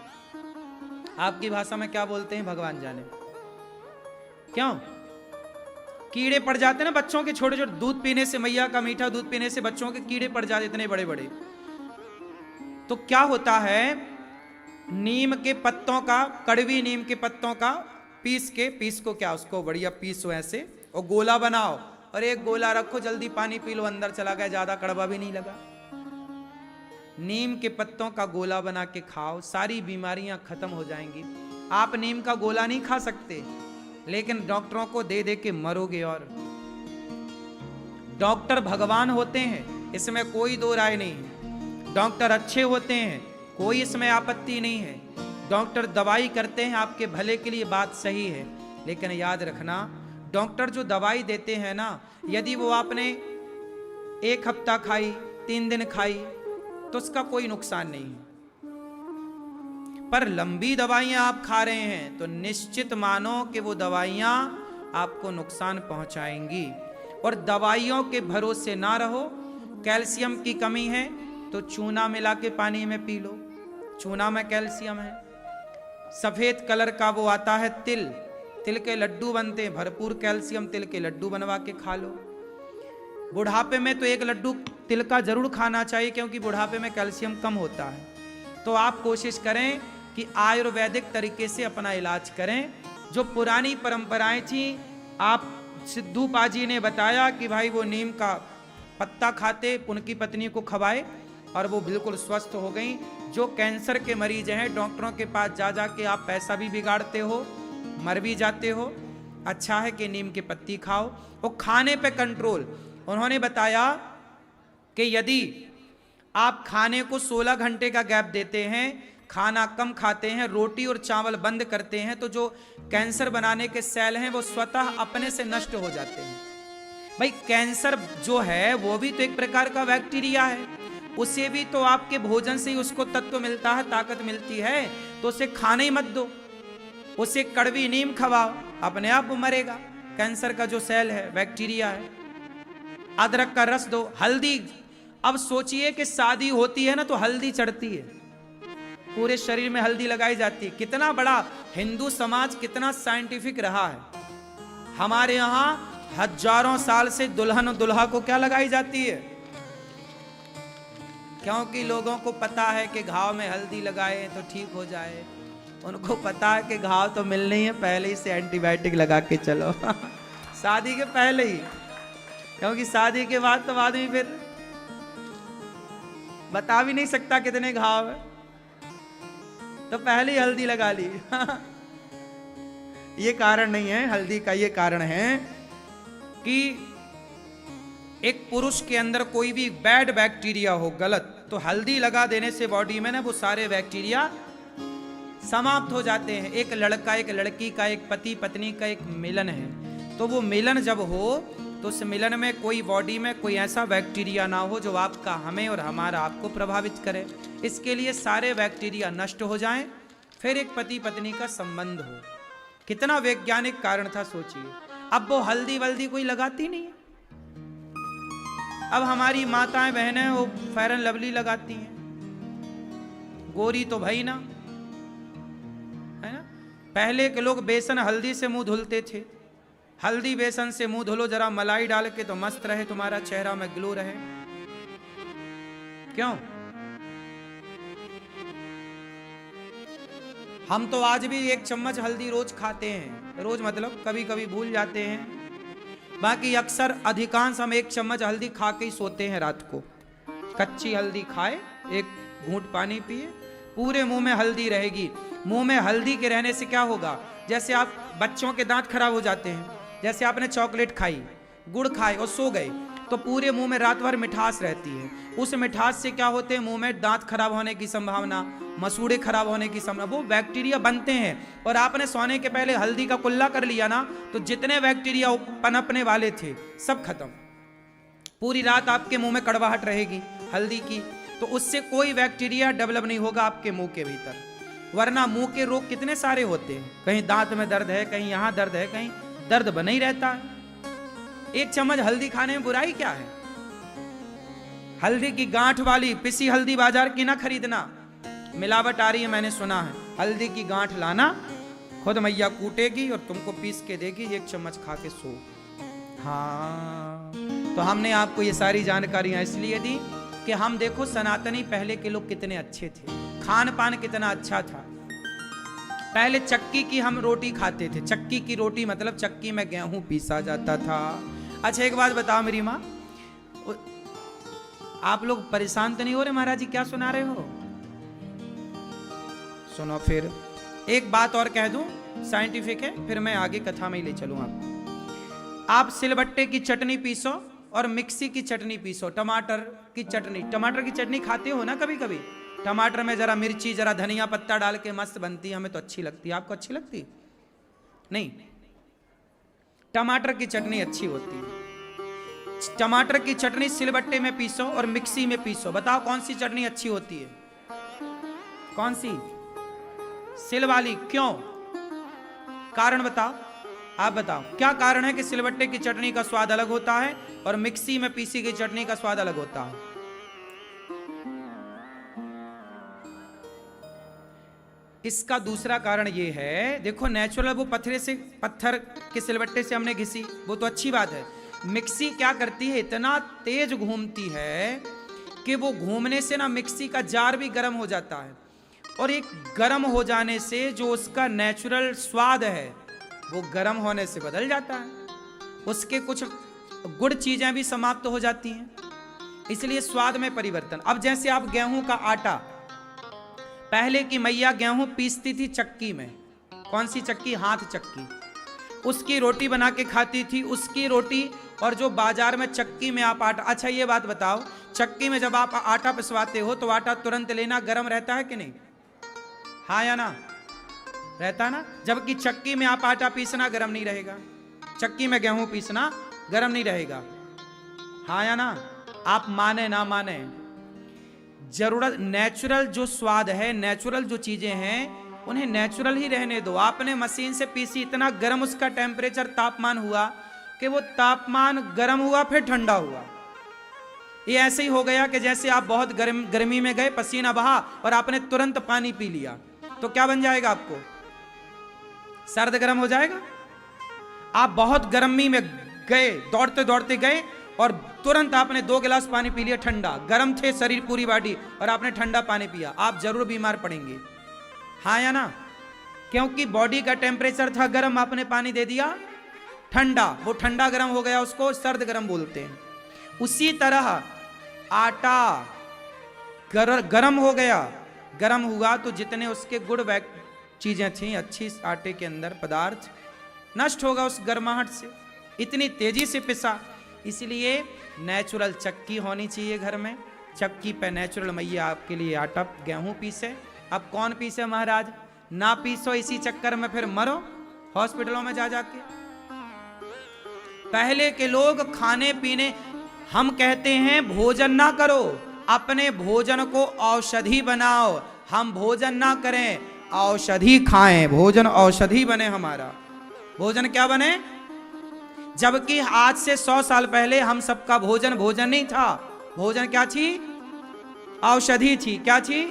आपकी भाषा में क्या बोलते हैं भगवान जाने। क्यों कीड़े पड़ जाते ना बच्चों के, छोटे छोटे, दूध पीने से, मैया का मीठा दूध पीने से बच्चों के कीड़े पड़ जाते इतने बड़े बड़े। तो क्या होता है, नीम के पत्तों का, कड़वी नीम के पत्तों का पीस को क्या, उसको बढ़िया पीसो ऐसे, और गोला बनाओ, और एक गोला रखो, जल्दी पानी पी लो, अंदर चला गया, ज्यादा कड़वा भी नहीं लगा। नीम के पत्तों का गोला बना के खाओ, सारी बीमारियां खत्म हो जाएंगी। आप नीम का गोला नहीं खा सकते, लेकिन डॉक्टरों को दे दे के मरोगे। और डॉक्टर भगवान होते हैं, इसमें कोई दो राय नहीं है। डॉक्टर अच्छे होते हैं, कोई इसमें आपत्ति नहीं है। डॉक्टर दवाई करते हैं आपके भले के लिए, बात सही है, लेकिन याद रखना, डॉक्टर जो दवाई देते हैं ना, यदि वो आपने 1 हफ्ता खाई, 3 दिन खाई, तो उसका कोई नुकसान नहीं है। पर लंबी दवाइयां आप खा रहे हैं तो निश्चित मानो कि वो दवाइयां आपको नुकसान पहुंचाएंगी। और दवाइयों के भरोसे ना रहो। कैल्शियम की कमी है तो चूना मिला के पानी में पी लो, चूना में कैल्शियम है। सफेद कलर का वो आता है तिल, तिल के लड्डू बनते हैं, भरपूर कैल्शियम, तिल के लड्डू बनवा के खा लो। बुढ़ापे में तो 1 लड्डू तिल का जरूर खाना चाहिए, क्योंकि बुढ़ापे में कैल्शियम कम होता है। तो आप कोशिश करें कि आयुर्वैदिक तरीके से अपना इलाज करें। जो पुरानी परंपराएं थी, आप सिद्धू पाजी ने बताया कि भाई वो नीम का पत्ता खाते, उनकी पत्नी को खवाए और वो बिल्कुल स्वस्थ हो गई। जो कैंसर के मरीज हैं, डॉक्टरों के पास जा जा के आप पैसा भी बिगाड़ते हो, मर भी जाते हो। अच्छा है कि नीम की पत्ती खाओ। वो खाने पे कंट्रोल, उन्होंने बताया कि यदि आप खाने को 16 घंटे का गैप देते हैं, खाना कम खाते हैं, रोटी और चावल बंद करते हैं, तो जो कैंसर बनाने के सेल हैं वो स्वतः अपने से नष्ट हो जाते हैं। भाई कैंसर जो है वो भी तो एक प्रकार का बैक्टीरिया है, उसे भी तो आपके भोजन से ही उसको तत्व मिलता है, ताकत मिलती है। तो उसे खाने ही मत दो, उसे कड़वी नीम खवाओ, अपने आप वो मरेगा। कैंसर का जो सेल है, बैक्टीरिया है। अदरक का रस दो, हल्दी। अब सोचिए कि शादी होती है ना तो हल्दी चढ़ती है, पूरे शरीर में हल्दी लगाई जाती है। कितना बड़ा हिंदू समाज कितना साइंटिफिक रहा है। हमारे यहां हजारों साल से दुल्हन और दुल्हा को क्या लगाई जाती है, क्योंकि लोगों को पता है कि घाव में हल्दी लगाए तो ठीक हो जाए। उनको पता है कि घाव तो मिलने ही है, पहले ही से एंटीबायोटिक लगा के चलो शादी के पहले ही, क्योंकि शादी के बाद तो आदमी फिर बता भी नहीं सकता कितने घाव है, तो पहले ही हल्दी लगा ली ये कारण नहीं है हल्दी का, ये कारण है कि एक पुरुष के अंदर कोई भी बैड बैक्टीरिया हो, गलत, तो हल्दी लगा देने से बॉडी में ना वो सारे बैक्टीरिया समाप्त हो जाते हैं। एक लड़का एक लड़की का, एक पति पत्नी का एक मिलन है, तो वो मिलन जब हो तो उस मिलन में कोई बॉडी में कोई ऐसा बैक्टीरिया ना हो जो आपका, हमें और हमारा आपको प्रभावित करे। इसके लिए सारे बैक्टीरिया नष्ट हो जाएं, फिर एक पति पत्नी का संबंध हो। कितना वैज्ञानिक कारण था सोचिए। अब वो हल्दी वल्दी कोई लगाती नहीं है। अब हमारी माताएं बहनें वो फेयर एंड लवली लगाती हैं, गोरी तो भाई ना, है ना। पहले के लोग बेसन हल्दी से मुंह धुलते थे, हल्दी बेसन से मुंह धुलो जरा मलाई डाल के, तो मस्त रहे तुम्हारा चेहरा में ग्लो रहे। क्यों? हम तो आज भी 1 चम्मच हल्दी रोज खाते हैं। रोज मतलब कभी कभी भूल जाते हैं, बाकी अक्सर अधिकांश हम 1 चम्मच हल्दी खा के ही सोते हैं रात को। कच्ची हल्दी खाए, 1 घूंट पानी पिए, पूरे मुंह में हल्दी रहेगी। मुंह में हल्दी के रहने से क्या होगा? जैसे आप बच्चों के दांत खराब हो जाते हैं, जैसे आपने चॉकलेट खाई, गुड़ खाए और सो गए, तो पूरे मुंह में रात भर मिठास रहती है। उस मिठास से क्या होते हैं? मुंह में दांत खराब होने की संभावना, मसूड़े खराब होने की संभावना, वो बैक्टीरिया बनते हैं। और आपने सोने के पहले हल्दी का कुल्ला कर लिया ना, तो जितने बैक्टीरिया पनपने वाले थे सब खत्म। पूरी रात आपके मुंह में कड़वाहट रहेगी हल्दी की, तो उससे कोई बैक्टीरिया डेवलप नहीं होगा आपके मुंह के भीतर। वरना मुंह के रोग कितने सारे होते हैं, कहीं दांत में दर्द है, कहीं यहां दर्द है, कहीं दर्द बना ही रहता है। 1 चम्मच हल्दी खाने में बुराई क्या है? हल्दी की गांठ वाली पिसी हल्दी बाजार की ना खरीदना, मिलावट आ रही है मैंने सुना है। हल्दी की गांठ लाना, खुद मैया कूटेगी और तुमको पीस के देगी, 1 चम्मच खा के सो। हाँ, तो हमने आपको ये सारी जानकारियां इसलिए दी कि हम देखो सनातनी पहले के लोग कितने अच्छे थे, खान पान कितना अच्छा था। पहले चक्की की हम रोटी खाते थे। चक्की की रोटी मतलब चक्की में गेहूं पीसा जाता था। अच्छा एक बात बताओ मेरी माँ, आप लोग परेशान तो नहीं हो रहे? महाराज जी क्या सुना रहे हो? सुनो फिर एक बात और कह दूं, साइंटिफिक है, फिर मैं आगे कथा में ही ले चलूं आपको। आप सिलबट्टे की चटनी पीसो और मिक्सी की चटनी पीसो, टमाटर की चटनी। टमाटर की चटनी खाते हो ना कभी कभी? टमाटर में जरा मिर्ची, जरा धनिया पत्ता डाल के मस्त बनती है, हमें तो अच्छी लगती है। आपको अच्छी लगती नहीं? टमाटर की चटनी अच्छी होती है। टमाटर की चटनी सिलबट्टे में पीसो और मिक्सी में पीसो, बताओ कौन सी चटनी अच्छी होती है? कौन सी? सिल वाली। क्यों? कारण बताओ, आप बताओ क्या कारण है कि सिलबट्टे की चटनी का स्वाद अलग होता है और मिक्सी में पीसी गई चटनी का स्वाद अलग होता है? इसका दूसरा कारण ये है, देखो नेचुरल वो पत्थर के सिलबट्टे से हमने घिसी, वो तो अच्छी बात है। मिक्सी क्या करती है, इतना तेज घूमती है कि वो घूमने से ना मिक्सी का जार भी गर्म हो जाता है, और एक गर्म हो जाने से जो उसका नेचुरल स्वाद है वो गर्म होने से बदल जाता है। उसके कुछ गुड़ चीजें भी समाप्त हो जाती हैं, इसलिए स्वाद में परिवर्तन। अब जैसे आप गेहूं का आटा, पहले की मैया गेहूं पीसती थी चक्की में। कौन सी चक्की? हाथ चक्की। उसकी रोटी बना के खाती थी, उसकी रोटी। और जो बाजार में चक्की में आप आटा, अच्छा ये बात बताओ, चक्की में जब आप आटा पिसवाते हो तो आटा तुरंत लेना गर्म रहता है कि नहीं? हाँ या ना? रहता ना। जबकि चक्की में आप आटा पीसना गर्म नहीं रहेगा, चक्की में गेहूं पीसना गर्म नहीं रहेगा। हाँ या ना? आप माने ना माने, जरूरत नेचुरल जो स्वाद है, नेचुरल जो चीजें हैं उन्हें नेचुरल ही रहने दो। आपने मशीन से पीसी, इतना गर्म उसका टेम्परेचर तापमान हुआ कि वो तापमान गर्म हुआ फिर ठंडा हुआ। ये ऐसे ही हो गया कि जैसे आप बहुत गर्मी में गए, पसीना बहा और आपने तुरंत पानी पी लिया, तो क्या बन जाएगा? आपको सर्द गर्म हो जाएगा। आप बहुत गर्मी में गए, दौड़ते दौड़ते गए और तुरंत आपने 2 गिलास पानी पी लिया ठंडा, गर्म थे शरीर पूरी बॉडी और आपने ठंडा पानी पिया, आप जरूर बीमार पड़ेंगे। हाँ या ना? क्योंकि बॉडी का टेम्परेचर था गर्म, आपने पानी दे दिया ठंडा, वो ठंडा गर्म हो गया, उसको सर्द गर्म बोलते हैं। उसी तरह आटा गर्म हो गया, गर्म हुआ तो जितने उसके गुड़ चीजें थी अच्छी आटे के अंदर पदार्थ, नष्ट होगा उस गर्माहट से, इतनी तेजी से पिसा। इसलिए नेचुरल चक्की होनी चाहिए घर में। चक्की पे नेचुरल मैया आपके लिए आटा गेहूं पीसे। अब कौन पीसे महाराज? ना पीसो, इसी चक्कर में फिर मरो हॉस्पिटलों में जा जाके। पहले के लोग खाने पीने, हम कहते हैं भोजन ना करो, अपने भोजन को औषधि बनाओ। हम भोजन ना करें, औषधि खाएं, भोजन औषधि बने हमारा। भोजन क्या बने? जबकि आज से 100 साल पहले हम सबका भोजन भोजन नहीं था। भोजन क्या थी? औषधि थी। क्या थी?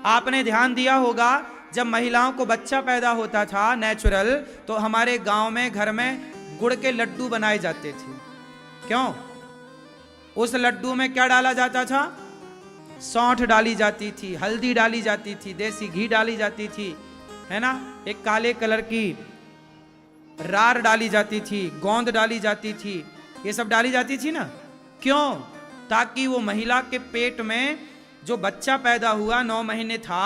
आपने ध्यान दिया होगा, जब महिलाओं को बच्चा पैदा होता था नेचुरल, तो हमारे गांव में घर में गुड़ के लड्डू बनाए जाते थे। क्यों? उस लड्डू में क्या डाला जाता था? सौंठ डाली जाती थी, हल्दी डाली जाती थी, देसी घी डाली जाती थी, है ना, एक काले कलर की रार डाली जाती थी, गोंद डाली जाती थी, ये सब डाली जाती थी ना। क्यों? ताकि वो महिला के पेट में जो बच्चा पैदा हुआ 9 महीने था,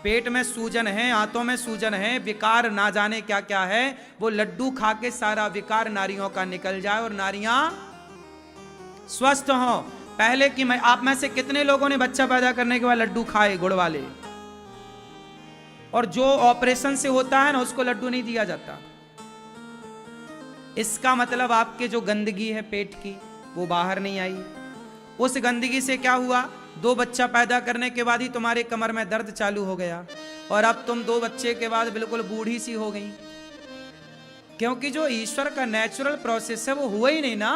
पेट में सूजन है, आंतों में सूजन है, विकार ना जाने क्या क्या है, वो लड्डू खा के सारा विकार नारियों का निकल जाए और नारियां स्वस्थ हों। पहले की आप में से कितने लोगों ने बच्चा पैदा करने के बाद लड्डू खाए गुड़ वाले? और जो ऑपरेशन से होता है ना, उसको लड्डू नहीं दिया जाता। इसका मतलब आपके जो गंदगी है पेट की, वो बाहर नहीं आई। उस गंदगी से क्या हुआ? 2 बच्चा पैदा करने के बाद ही तुम्हारे कमर में दर्द चालू हो गया, और अब तुम 2 बच्चे के बाद बिल्कुल बूढ़ी सी हो गई, क्योंकि जो ईश्वर का नेचुरल प्रोसेस है वो हुआ ही नहीं ना।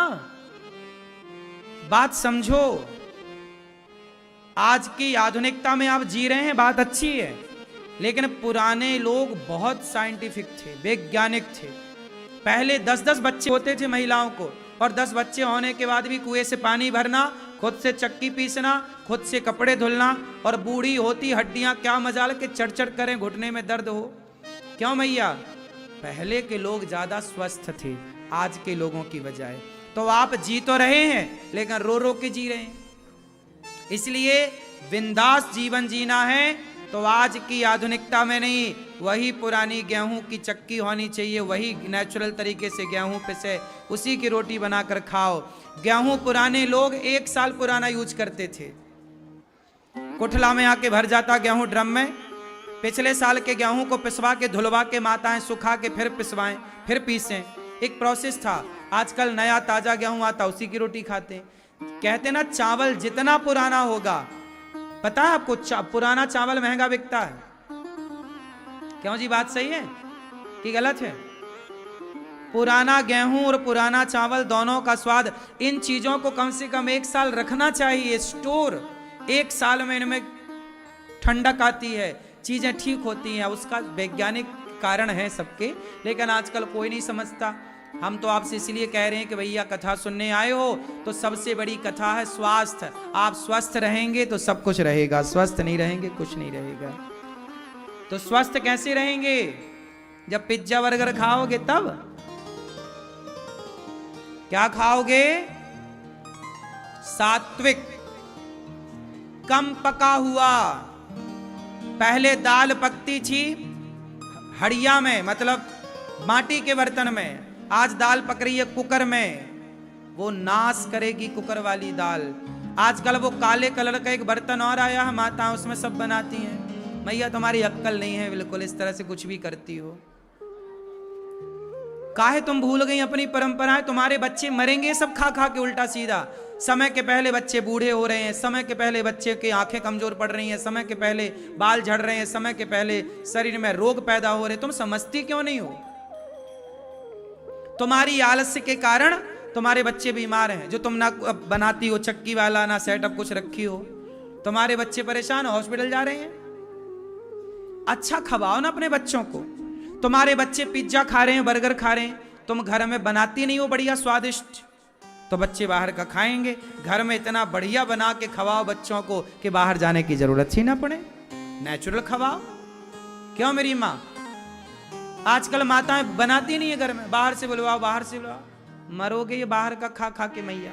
बात समझो। आज की आधुनिकता में आप जी रहे हैं, बात अच्छी है, लेकिन पुराने लोग बहुत साइंटिफिक थे, वैज्ञानिक थे। पहले 10-10 बच्चे होते थे महिलाओं को, और 10 बच्चे होने के बाद भी कुएं से पानी भरना, खुद से चक्की पीसना, खुद से कपड़े धुलना, और बूढ़ी होती हड्डियां क्या मजाल के चढ़ करें, घुटने में दर्द हो। क्यों भैया? पहले के लोग ज्यादा स्वस्थ थे आज के लोगों की बजाय। तो आप जी तो रहे हैं, लेकिन रो रो के जी रहे हैं। इसलिए बिंदास जीवन जीना है तो आज की आधुनिकता में नहीं, वही पुरानी गेहूं की चक्की होनी चाहिए, वही नेचुरल तरीके से गेहूं पिसे, उसी की रोटी बनाकर खाओ। गेहूं पुराने लोग 1 साल पुराना यूज करते थे। कुठला में आके भर जाता गेहूं ड्रम में, पिछले साल के गेहूं को पिसवा के धुलवा के माताएं सुखा के फिर पिसवाएं, फिर पीसें, एक प्रोसेस था। आजकल नया ताजा गेहूं आता, उसी की रोटी खाते। कहते ना चावल जितना पुराना होगा, पता है आपको, पुराना चावल महंगा बिकता है। क्यों जी? बात सही है कि गलत है? पुराना गेहूं और पुराना चावल दोनों का स्वाद, इन चीजों को कम से कम 1 साल रखना चाहिए स्टोर। 1 साल में इनमें ठंडक आती है, चीजें ठीक होती हैं, उसका वैज्ञानिक कारण है सबके, लेकिन आजकल कोई नहीं समझता। हम तो आपसे इसलिए कह रहे हैं कि भैया कथा सुनने आए हो तो सबसे बड़ी कथा है स्वास्थ्य। आप स्वस्थ रहेंगे तो सब कुछ रहेगा, स्वस्थ नहीं रहेंगे कुछ नहीं रहेगा। तो स्वस्थ कैसे रहेंगे? जब पिज्जा बर्गर खाओगे तब। क्या खाओगे? सात्विक, कम पका हुआ। पहले दाल पकती थी हड़िया में, मतलब माटी के बर्तन में, आज दाल पक रही है कुकर में। वो नाश करेगी कुकर वाली दाल। आजकल वो काले कलर का एक बर्तन और आया है, माता उसमें सब बनाती हैं। मैया तुम्हारी अक्कल नहीं है बिल्कुल, इस तरह से कुछ भी करती हो। काहे तुम भूल गई अपनी परंपराएं? तुम्हारे बच्चे मरेंगे सब खा खा के उल्टा सीधा। समय के पहले बच्चे बूढ़े हो रहे हैं, समय के पहले बच्चे की आंखें कमजोर पड़ रही हैं, समय के पहले बाल झड़ रहे हैं, समय के पहले शरीर में रोग पैदा हो रहे। तुम समझती क्यों नहीं हो? तुम्हारी आलस्य के कारण तुम्हारे बच्चे बीमार हैं। जो तुम ना बनाती हो चक्की वाला, ना सेटअप कुछ रखी हो, तुम्हारे बच्चे परेशान हो, हॉस्पिटल जा रहे हैं। अच्छा खवाओ ना अपने बच्चों को। तुम्हारे बच्चे पिज्जा खा रहे हैं, बर्गर खा रहे हैं, तुम घर में बनाती नहीं हो बढ़िया स्वादिष्ट, तो बच्चे बाहर का खाएंगे। घर में इतना बढ़िया बना के खवाओ बच्चों को कि बाहर जाने की जरूरत ही ना पड़े, नेचुरल खवाओ। क्यों मेरी माँ? आजकल माताएं बनाती नहीं है घर में, बाहर से बुलवाओ, बाहर से बुलवाओ। मरोगे ये बाहर का खा खा के मैया।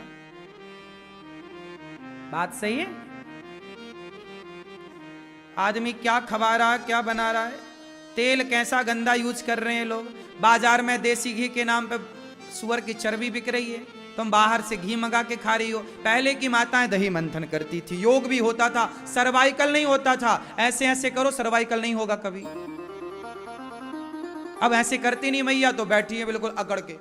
बात सही है? आदमी क्या खवा रहा है, क्या बना रहा है, तेल कैसा गंदा यूज कर रहे हैं लोग। बाजार में देसी घी के नाम पे सुअर की चर्बी बिक रही है, तुम बाहर से घी मंगा के खा रही हो। पहले की माताएं दही मंथन करती थी, योग भी होता था, सर्वाइकल नहीं होता था। ऐसे ऐसे करो सर्वाइकल नहीं होगा कभी। अब ऐसे करती नहीं मैया, तो बैठी है बिल्कुल अकड़ के।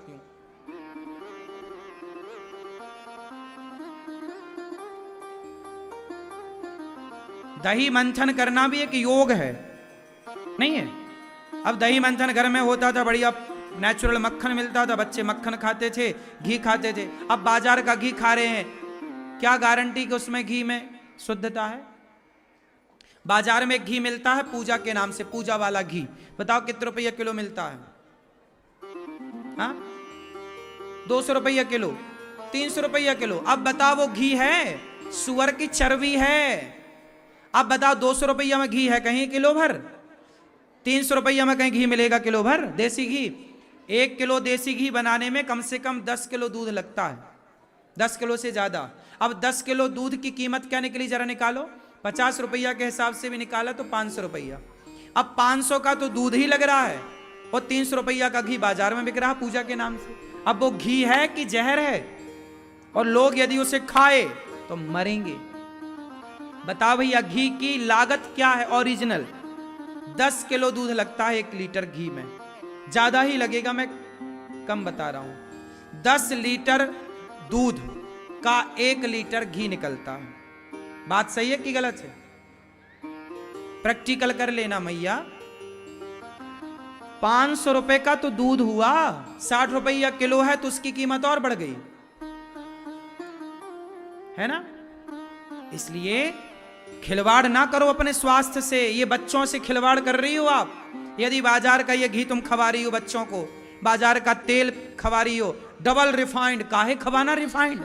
दही मंथन करना भी एक योग है, नहीं है? अब दही मंथन घर में होता था, बढ़िया नेचुरल मक्खन मिलता था, बच्चे मक्खन खाते थे, घी खाते थे। अब बाजार का घी खा रहे हैं, क्या गारंटी कि उसमें घी में शुद्धता है? बाजार में घी मिलता है पूजा के नाम से, पूजा वाला घी, बताओ कितने रुपये किलो मिलता है? हाँ, 200 रुपया किलो, 300 रुपया किलो। अब बताओ वो घी है, सुअर की चर्बी है। अब बताओ 200 रुपया में घी है कहीं किलो भर, 300 रुपया में कहीं घी मिलेगा किलो भर देसी घी। 1 किलो देसी घी बनाने में कम से कम 10 किलो दूध लगता है, 10 किलो से ज्यादा। अब 10 किलो दूध की कीमत क्या निकली, जरा निकालो। 50 रुपया के हिसाब से भी निकाला तो 500 रुपया। अब 500 का तो दूध ही लग रहा है और 300 रुपया का घी बाजार में बिक रहा है पूजा के नाम से। अब वो घी है कि जहर है, और लोग यदि उसे खाए तो मरेंगे। बताओ भैया घी की लागत क्या है ओरिजिनल। 10 किलो दूध लगता है 1 लीटर घी में, ज्यादा ही लगेगा, मैं कम बता रहा हूं। 10 लीटर दूध का 1 लीटर घी निकलता है। बात सही है कि गलत है? प्रैक्टिकल कर लेना मैया। 500 रुपए का तो दूध हुआ, 60 रुपया किलो है तो उसकी कीमत और बढ़ गई है ना। इसलिए खिलवाड़ ना करो अपने स्वास्थ्य से। ये बच्चों से खिलवाड़ कर रही हो आप। यदि बाजार का ये घी तुम खवा रही हो बच्चों को, बाजार का तेल खवा रही हो, डबल रिफाइंड, काहे खवाना रिफाइंड।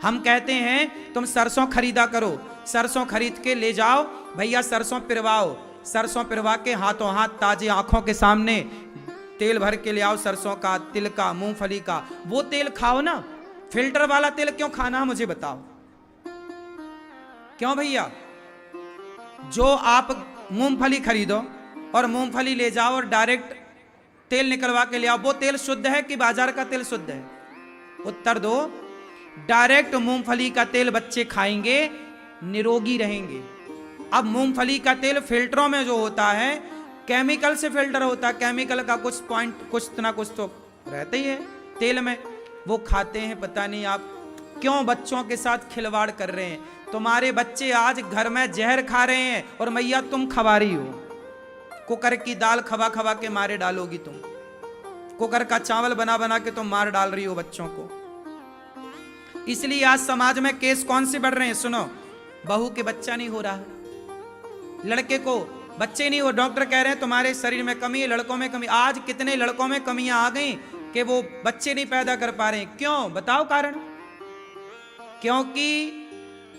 हम कहते हैं तुम सरसों खरीदा करो, सरसों खरीद के ले जाओ भैया, सरसों पिरवाओ, सरसों पिरवा के हाथों हाथ ताजे आंखों के सामने तेल भर के ले आओ, सरसों का, तिल का, मूंगफली का, वो तेल खाओ ना। फिल्टर वाला तेल क्यों खाना, मुझे बताओ क्यों भैया। जो आप मूंगफली खरीदो और मूंगफली ले जाओ और डायरेक्ट तेल निकलवा के ले आओ, वो तेल शुद्ध है कि बाजार का तेल शुद्ध है? उत्तर दो। डायरेक्ट मूंगफली का तेल बच्चे खाएंगे, निरोगी रहेंगे। अब मूंगफली का तेल फिल्टरों में जो होता है केमिकल से फिल्टर होता है, केमिकल का कुछ पॉइंट कुछ ना कुछ तो रहता ही है तेल में, वो खाते हैं। पता नहीं आप क्यों बच्चों के साथ खिलवाड़ कर रहे हैं। तुम्हारे बच्चे आज घर में जहर खा रहे हैं और मैया तुम खवा रही हो। कुकर की दाल खवा खवा के मारे डालोगी तुम, कुकर का चावल बना बना के तुम मार डाल रही हो बच्चों को। इसलिए आज समाज में केस कौन से बढ़ रहे हैं, सुनो। बहू के बच्चा नहीं हो रहा, लड़के को बच्चे नहीं हो, डॉक्टर कह रहे हैं तुम्हारे शरीर में कमी है, लड़कों में कमी। आज कितने लड़कों में कमियां आ गई कि वो बच्चे नहीं पैदा कर पा रहे हैं। क्यों, बताओ कारण। क्योंकि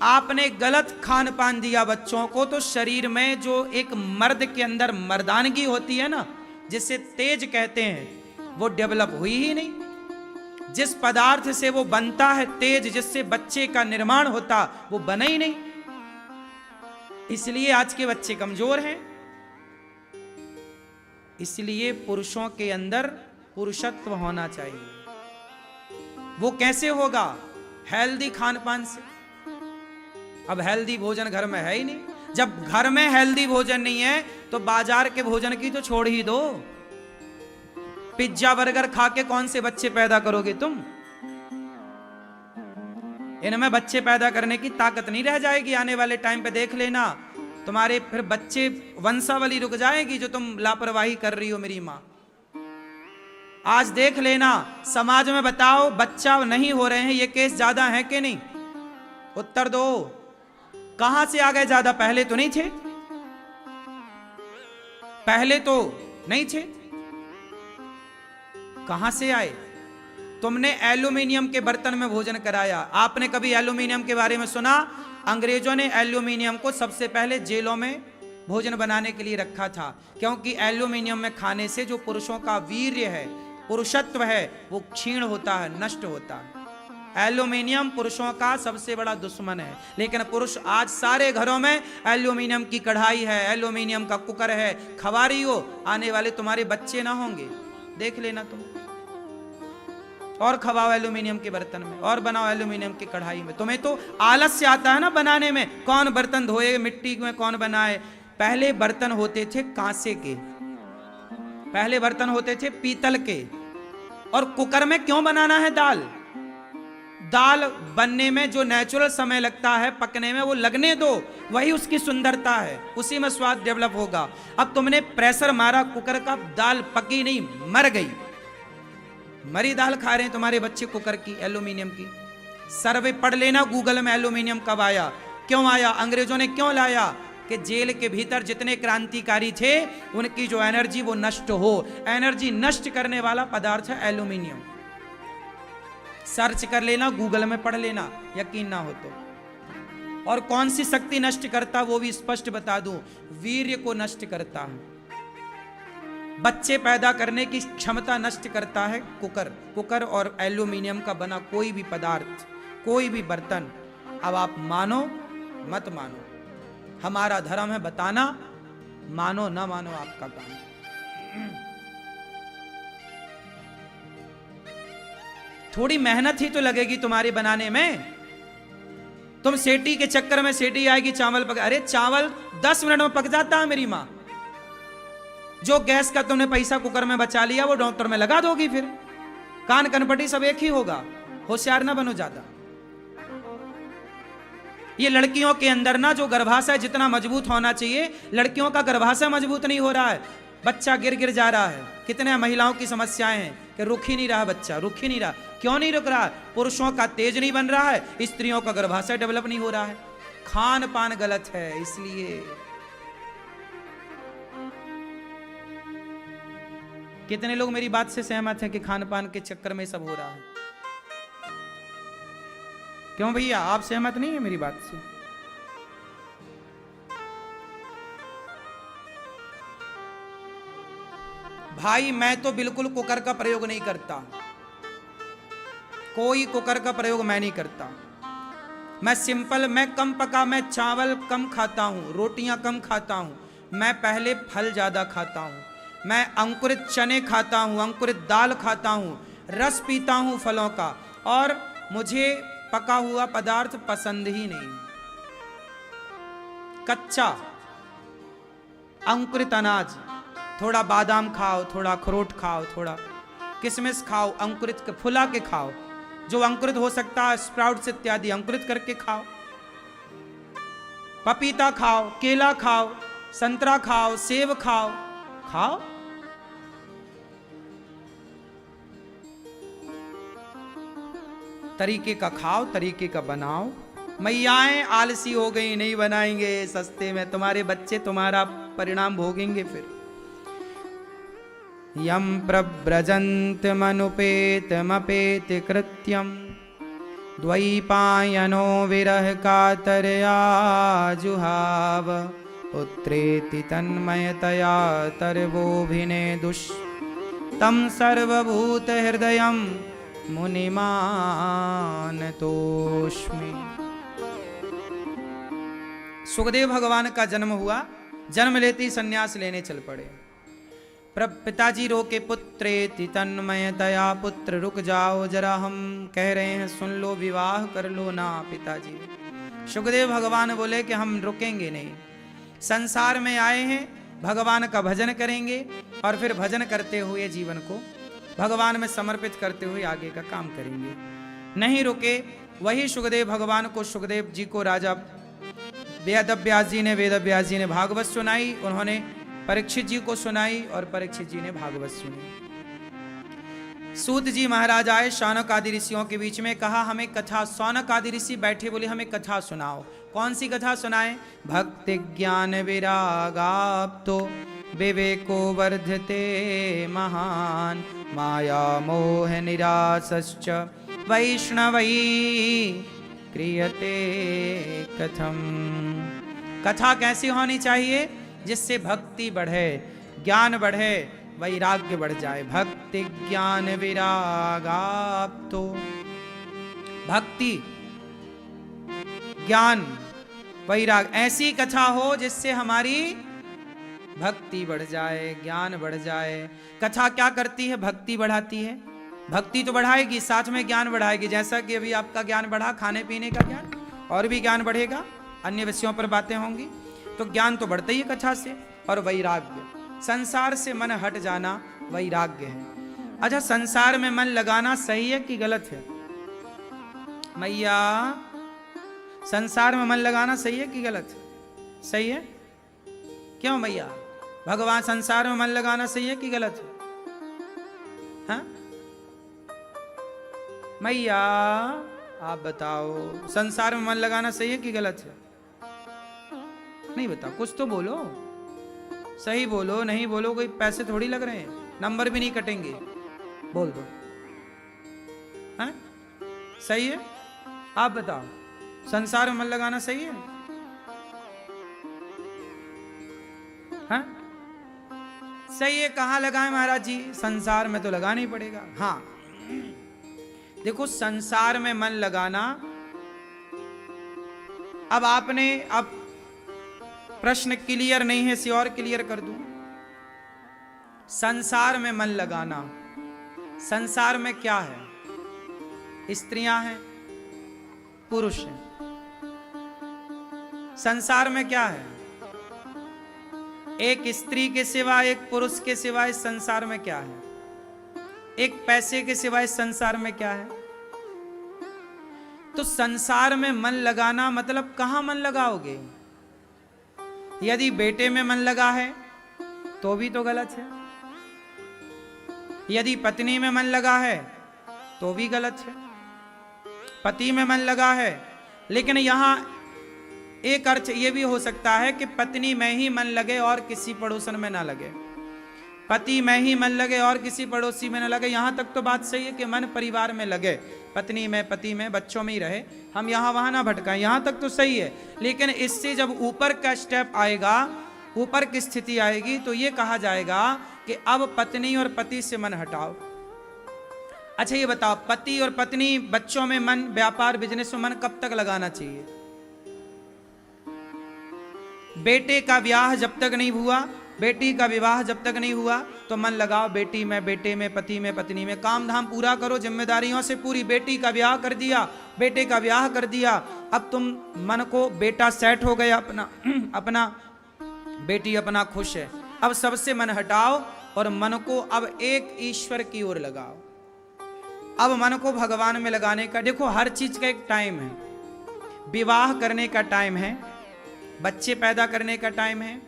आपने गलत खान पान दिया बच्चों को, तो शरीर में जो एक मर्द के अंदर मर्दानगी होती है ना, जिसे तेज कहते हैं, वो डेवलप हुई ही नहीं। जिस पदार्थ से वो बनता है तेज, जिससे बच्चे का निर्माण होता, वो बना ही नहीं। इसलिए आज के बच्चे कमजोर हैं। इसलिए पुरुषों के अंदर पुरुषत्व होना चाहिए। वो कैसे होगा? हेल्दी खान पान से। अब हेल्दी भोजन घर में है ही नहीं। जब घर में हेल्दी भोजन नहीं है तो बाजार के भोजन की तो छोड़ ही दो। पिज्जा बर्गर खा के कौन से बच्चे पैदा करोगे तुम? इनमें बच्चे पैदा करने की ताकत नहीं रह जाएगी। आने वाले टाइम पे देख लेना, तुम्हारे फिर बच्चे वंशावली रुक जाएगी जो तुम लापरवाही कर रही हो मेरी मां। आज देख लेना समाज में, बताओ बच्चा नहीं हो रहे हैं, ये केस ज्यादा है कि नहीं? उत्तर दो। कहां से आ गए ज्यादा? पहले तो नहीं थे, पहले तो नहीं थे, कहां से आए? तुमने एल्यूमिनियम के बर्तन में भोजन कराया। आपने कभी एल्यूमिनियम के बारे में सुना? अंग्रेजों ने एल्यूमिनियम को सबसे पहले जेलों में भोजन बनाने के लिए रखा था, क्योंकि एल्यूमिनियम में खाने से जो पुरुषों का वीर्य है, पुरुषत्व है, वो क्षीण होता है, नष्ट होता है। एल्यूमिनियम पुरुषों का सबसे बड़ा दुश्मन है। लेकिन पुरुष आज सारे घरों में एल्यूमिनियम की कढ़ाई है, एल्यूमिनियम का कुकर है, खवा रही हो। आने वाले तुम्हारे बच्चे ना होंगे, देख लेना तुम। और खवाओ एल्यूमिनियम के बर्तन में, और बनाओ एल्यूमिनियम की कढ़ाई में। तुम्हें तो आलस्य आता है ना बनाने में। कौन बर्तन धोए, मिट्टी में कौन बनाए? पहले बर्तन होते थे कांसे के, पहले बर्तन होते थे पीतल के। और कुकर में क्यों बनाना है दाल? दाल बनने में जो नेचुरल समय लगता है पकने में, वो लगने दो, वही उसकी सुंदरता है, उसी में स्वाद डेवलप होगा। अब तुमने प्रेशर मारा कुकर का, दाल पकी नहीं, मर गई। मरी दाल खा रहे हैं तुम्हारे बच्चे कुकर की, एल्यूमिनियम की। सर्वे पढ़ लेना गूगल में, एल्यूमिनियम कब आया, क्यों आया, अंग्रेजों ने क्यों लाया? कि जेल के भीतर जितने क्रांतिकारी थे उनकी जो एनर्जी वो नष्ट हो। एनर्जी नष्ट करने वाला पदार्थ है एल्यूमिनियम। सर्च कर लेना, गूगल में पढ़ लेना, यकीन ना हो तो। और कौन सी शक्ति नष्ट करता वो भी स्पष्ट बता दूं, वीर्य को नष्ट करता है, बच्चे पैदा करने की क्षमता नष्ट करता है कुकर। कुकर और एल्यूमिनियम का बना कोई भी पदार्थ, कोई भी बर्तन। अब आप मानो मत मानो, हमारा धर्म है बताना, मानो ना मानो आपका काम। थोड़ी मेहनत ही तो लगेगी तुम्हारी बनाने में। तुम सेटी के चक्कर में, सेटी आएगी चावल पक, अरे चावल 10 मिनट में पक जाता है मेरी मां। जो गैस का तुमने पैसा कुकर में बचा लिया वो डॉक्टर में लगा दोगी, फिर कान कनपटी सब एक ही होगा। होशियार ना बनो ज्यादा। ये लड़कियों के अंदर ना जो गर्भाशय जितना मजबूत होना चाहिए, लड़कियों का गर्भाशय मजबूत नहीं हो रहा है, बच्चा गिर गिर जा रहा है। कितने महिलाओं की समस्याएं हैं कि रुक ही नहीं रहा बच्चा, रुक ही नहीं रहा। क्यों नहीं रुक रहा? पुरुषों का तेज नहीं बन रहा है, स्त्रियों का गर्भाशय डेवलप नहीं हो रहा है, खान पान गलत है इसलिए। कितने लोग मेरी बात से सहमत हैं कि खान पान के चक्कर में सब हो रहा है? क्यों भैया, आप सहमत नहीं है मेरी बात से? भाई मैं तो बिल्कुल कुकर का प्रयोग नहीं करता, कोई कुकर का प्रयोग मैं नहीं करता। मैं सिंपल, मैं कम पका, मैं चावल कम खाता हूं, रोटियां कम खाता हूं। मैं पहले फल ज्यादा खाता हूं, मैं अंकुरित चने खाता हूं, अंकुरित दाल खाता हूं, रस पीता हूं फलों का, और मुझे पका हुआ पदार्थ पसंद ही नहीं। कच्चा अंकुरित अनाज, थोड़ा बादाम खाओ, थोड़ा अखरोट खाओ, थोड़ा किशमिश खाओ, अंकुरित फुला के खाओ, जो अंकुरित हो सकता है स्प्राउट्स इत्यादि अंकुरित करके खाओ। पपीता खाओ, केला खाओ, संतरा खाओ, सेब खाओ, खाओ। तरीके का खाओ, तरीके का बनाओ। मैयाएं आलसी हो गई, नहीं बनाएंगे सस्ते में, तुम्हारे बच्चे तुम्हारा परिणाम भोगेंगे फिर। यम प्रव्रजन्त मनुपेतमपेत कृत्यम द्वैपायनो विरह कातरया जुहाव पुत्रेति तन्मयतया तरवोभिने दुष तम सर्वभूत हृदयम मुनिमान तोष्मि। सुखदेव भगवान का जन्म हुआ, जन्म लेते ही संन्यास लेने चल पड़े। पिताजी रोके, पुत्रेति तन्मयतया, पुत्र रुक जाओ जरा, हम कह रहे हैं सुन लो, विवाह कर लो ना पिताजी। सुखदेव भगवान बोले कि हम रुकेंगे नहीं, संसार में आए हैं, भगवान का भजन करेंगे और फिर भजन करते हुए जीवन को भगवान में समर्पित करते हुए आगे का काम करेंगे। नहीं रुके। वही सुखदेव भगवान को, सुखदेव जी को राजा वेदव्यास जी ने भागवत सुनाई, उन्होंने परीक्षित जी को सुनाई और परीक्षित जी ने भागवत सुनी। सूत जी महाराज आए शौनक आदि ऋषियों के बीच में, कहा हमें कथा, शौनक आदि ऋषि बैठे, बोले हमें कथा सुनाओ। कौन सी कथा सुनाए? भक्ति ज्ञान विरागाप्तो विवेको वर्धते महान माया मोह निरासश्च वैष्णवै क्रियते कथम। कथा कैसी होनी चाहिए? जिससे भक्ति बढ़े, ज्ञान बढ़े, वैराग्य बढ़ जाए। भक्ति ज्ञान विरागाप्तो, भक्ति ज्ञान वैराग, ऐसी कथा हो जिससे हमारी भक्ति बढ़ जाए, ज्ञान बढ़ जाए। कथा क्या करती है? भक्ति बढ़ाती है। भक्ति तो बढ़ाएगी, साथ में ज्ञान बढ़ाएगी। जैसा कि अभी आपका ज्ञान बढ़ा, खाने पीने का ज्ञान, और भी ज्ञान बढ़ेगा, अन्य विषयों पर बातें होंगी, तो ज्ञान तो बढ़ता ही है कथा से। और वैराग्य, संसार से मन हट जाना वैराग्य है। अच्छा, संसार में मन लगाना सही है कि गलत है? मैया, संसार में मन लगाना सही है कि गलत है? सही है। क्यों मैया? भगवान, संसार में मन लगाना सही है कि गलत है? हाँ मैया, आप बताओ, संसार में मन लगाना सही है कि गलत है? नहीं बताओ, कुछ तो बोलो, सही बोलो। नहीं बोलो, कोई पैसे थोड़ी लग रहे हैं, नंबर भी नहीं कटेंगे, बोल दो। हाँ? सही है? आप बताओ, संसार में मन लगाना सही है? हाँ सही है। कहाँ लगाएं महाराज जी? संसार में तो लगाना ही पड़ेगा। हाँ देखो, संसार में मन लगाना, अब आपने, अब प्रश्न क्लियर नहीं है, इसे और क्लियर कर दूं। संसार में मन लगाना, संसार में क्या है? स्त्रियां हैं, पुरुष हैं। संसार में क्या है? एक स्त्री के सिवा, एक पुरुष के सिवा इस संसार में क्या है? एक पैसे के सिवा इस संसार में क्या है? तो संसार में मन लगाना मतलब कहां मन लगाओगे? यदि बेटे में मन लगा है तो भी तो गलत है, यदि पत्नी में मन लगा है तो भी गलत है, पति में मन लगा है। लेकिन यहां एक अर्थ यह भी हो सकता है कि पत्नी में ही मन लगे और किसी पड़ोसन में ना लगे, पति में ही मन लगे और किसी पड़ोसी में ना लगे। यहां तक तो बात सही है कि मन परिवार में लगे, पत्नी में, पति में, बच्चों में ही रहे, हम यहां वहां ना भटकाएं, यहां तक तो सही है। लेकिन इससे जब ऊपर का स्टेप आएगा, ऊपर की स्थिति आएगी, तो यह कहा जाएगा कि अब पत्नी और पति से मन हटाओ। अच्छा ये बताओ, पति और पत्नी, बच्चों में मन, व्यापार बिजनेस में मन कब तक लगाना चाहिए? बेटे का ब्याह जब तक नहीं हुआ, बेटी का विवाह जब तक नहीं हुआ, तो मन लगाओ बेटी में, बेटे में, पति में, पत्नी में, काम धाम पूरा करो जिम्मेदारियों से पूरी। बेटी का ब्याह कर दिया, बेटे का ब्याह कर दिया, अब तुम मन को, बेटा सेट हो गया अपना अपना, बेटी अपना खुश है, अब सबसे मन हटाओ और मन को अब एक ईश्वर की ओर लगाओ। अब मन को भगवान में लगाने का, देखो हर चीज का एक टाइम है। विवाह करने का टाइम है, बच्चे पैदा करने का टाइम है,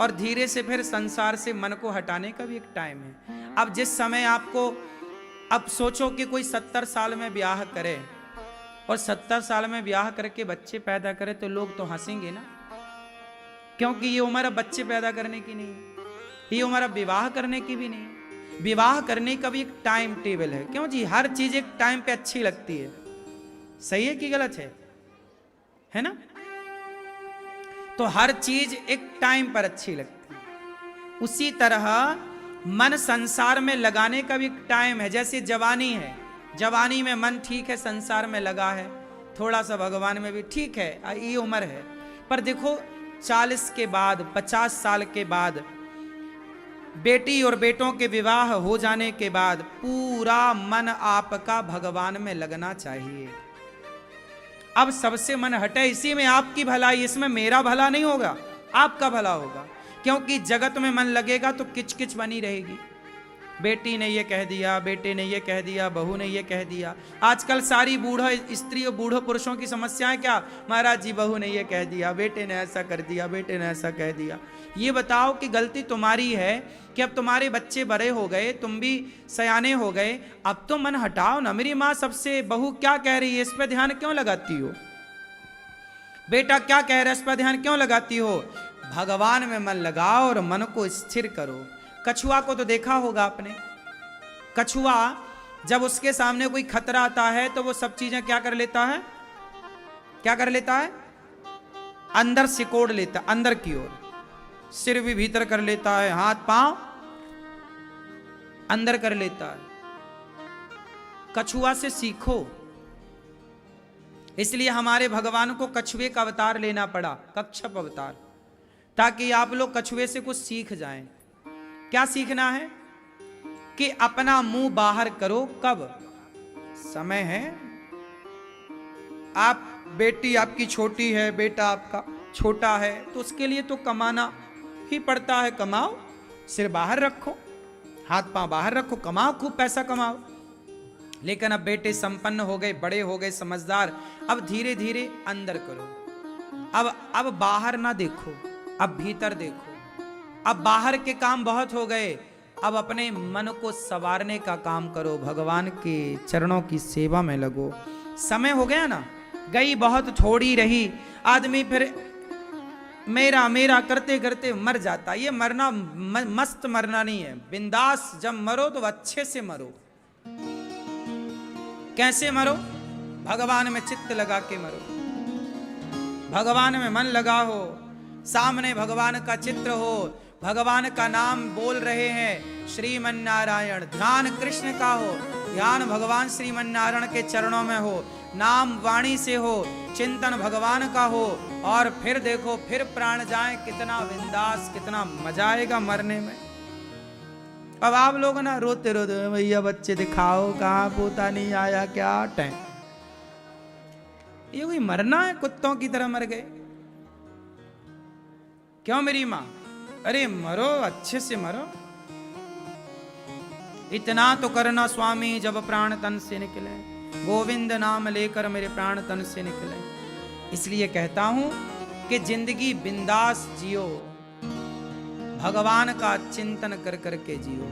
और धीरे से फिर संसार से मन को हटाने का भी एक टाइम है। अब जिस समय आपको, अब सोचो कि कोई 70 साल में ब्याह करे और 70 साल में ब्याह करके बच्चे पैदा करे, तो लोग तो हंसेंगे ना, क्योंकि ये उम्र अब बच्चे पैदा करने की नहीं है, ये उम्र अब विवाह करने की भी नहीं है। विवाह करने का भी एक टाइम टेबल है। क्यों जी? हर चीज एक टाइम पे अच्छी लगती है। सही है कि गलत है ना? तो हर चीज एक टाइम पर अच्छी लगती है। उसी तरह मन संसार में लगाने का भी एक टाइम है। जैसे जवानी है, जवानी में मन ठीक है, संसार में लगा है, थोड़ा सा भगवान में भी ठीक है, ये उम्र है। पर देखो 40 के बाद, 50 साल के बाद, बेटी और बेटों के विवाह हो जाने के बाद पूरा मन आपका भगवान में लगना चाहिए। अब सबसे मन हटे, इसी में आपकी भलाई, इसमें मेरा भला नहीं होगा, आपका भला होगा। क्योंकि जगत में मन लगेगा तो किचकिच बनी रहेगी। बेटी ने ये कह दिया, बेटे ने ये कह दिया, बहू ने ये कह दिया। आजकल सारी बूढ़ा स्त्री और बूढ़े पुरुषों की समस्याएं क्या? महाराज जी बहू ने ये कह दिया, बेटे ने ऐसा कर दिया, बेटे ने ऐसा कह दिया। ये बताओ कि गलती तुम्हारी है कि अब तुम्हारे बच्चे बड़े हो गए, तुम भी सयाने हो गए, अब तो मन हटाओ ना। मेरी माँ सबसे, बहू क्या कह रही है इस पर ध्यान क्यों लगाती हो? बेटा क्या कह रहा है इस पर ध्यान क्यों लगाती हो? भगवान में मन लगाओ और मन को स्थिर करो। कछुआ को तो देखा होगा आपने। कछुआ जब उसके सामने कोई खतरा आता है तो वो सब चीजें क्या कर लेता है? क्या कर लेता है? अंदर सिकोड़ लेता, अंदर की ओर, सिर भी भीतर कर लेता है, हाथ पांव अंदर कर लेता है। कछुआ से सीखो। इसलिए हमारे भगवान को कछुए का अवतार लेना पड़ा, कच्छप अवतार, ताकि आप लोग कछुए से कुछ सीख जाएं। क्या सीखना है? कि अपना मुंह बाहर करो। कब? समय है। आप, बेटी आपकी छोटी है, बेटा आपका छोटा है, तो उसके लिए तो कमाना ही पड़ता है। कमाओ, सिर बाहर रखो, हाथ पांव बाहर रखो, कमाओ, खूब पैसा कमाओ। लेकिन अब बेटे संपन्न हो गए, बड़े हो गए, समझदार, अब धीरे धीरे अंदर करो। अब बाहर ना देखो, अब भीतर देखो। अब बाहर के काम बहुत हो गए, अब अपने मन को संवारने का काम करो, भगवान के चरणों की सेवा में लगो। समय हो गया ना, गई बहुत थोड़ी रही, आदमी फिर मेरा मेरा करते करते मर जाता। ये मरना मस्त मरना नहीं है, बिंदास जब मरो तो अच्छे से मरो। कैसे मरो? भगवान में चित्त लगा के मरो, भगवान में मन लगा हो, सामने भगवान का चित्र हो, भगवान का नाम बोल रहे हैं श्रीमन नारायण, ध्यान कृष्ण का हो, ध्यान भगवान श्रीमन नारायण के चरणों में हो, नाम वाणी से हो, चिंतन भगवान का हो, और फिर देखो फिर प्राण जाए, कितना बिंदास, कितना मजा आएगा मरने में। अब आप लोग ना रोते रोते भैया बच्चे दिखाओ कहाँ, पोता नहीं आया क्या टाइम, ये कोई मरना है? कुत्तों की तरह मर गए क्यों मेरी माँ? अरे मरो, अच्छे से मरो। इतना तो करना स्वामी जब प्राण तन से निकले, गोविंद नाम लेकर मेरे प्राण तन से निकले। इसलिए कहता हूं कि जिंदगी बिंदास जियो, भगवान का चिंतन कर करके जियो।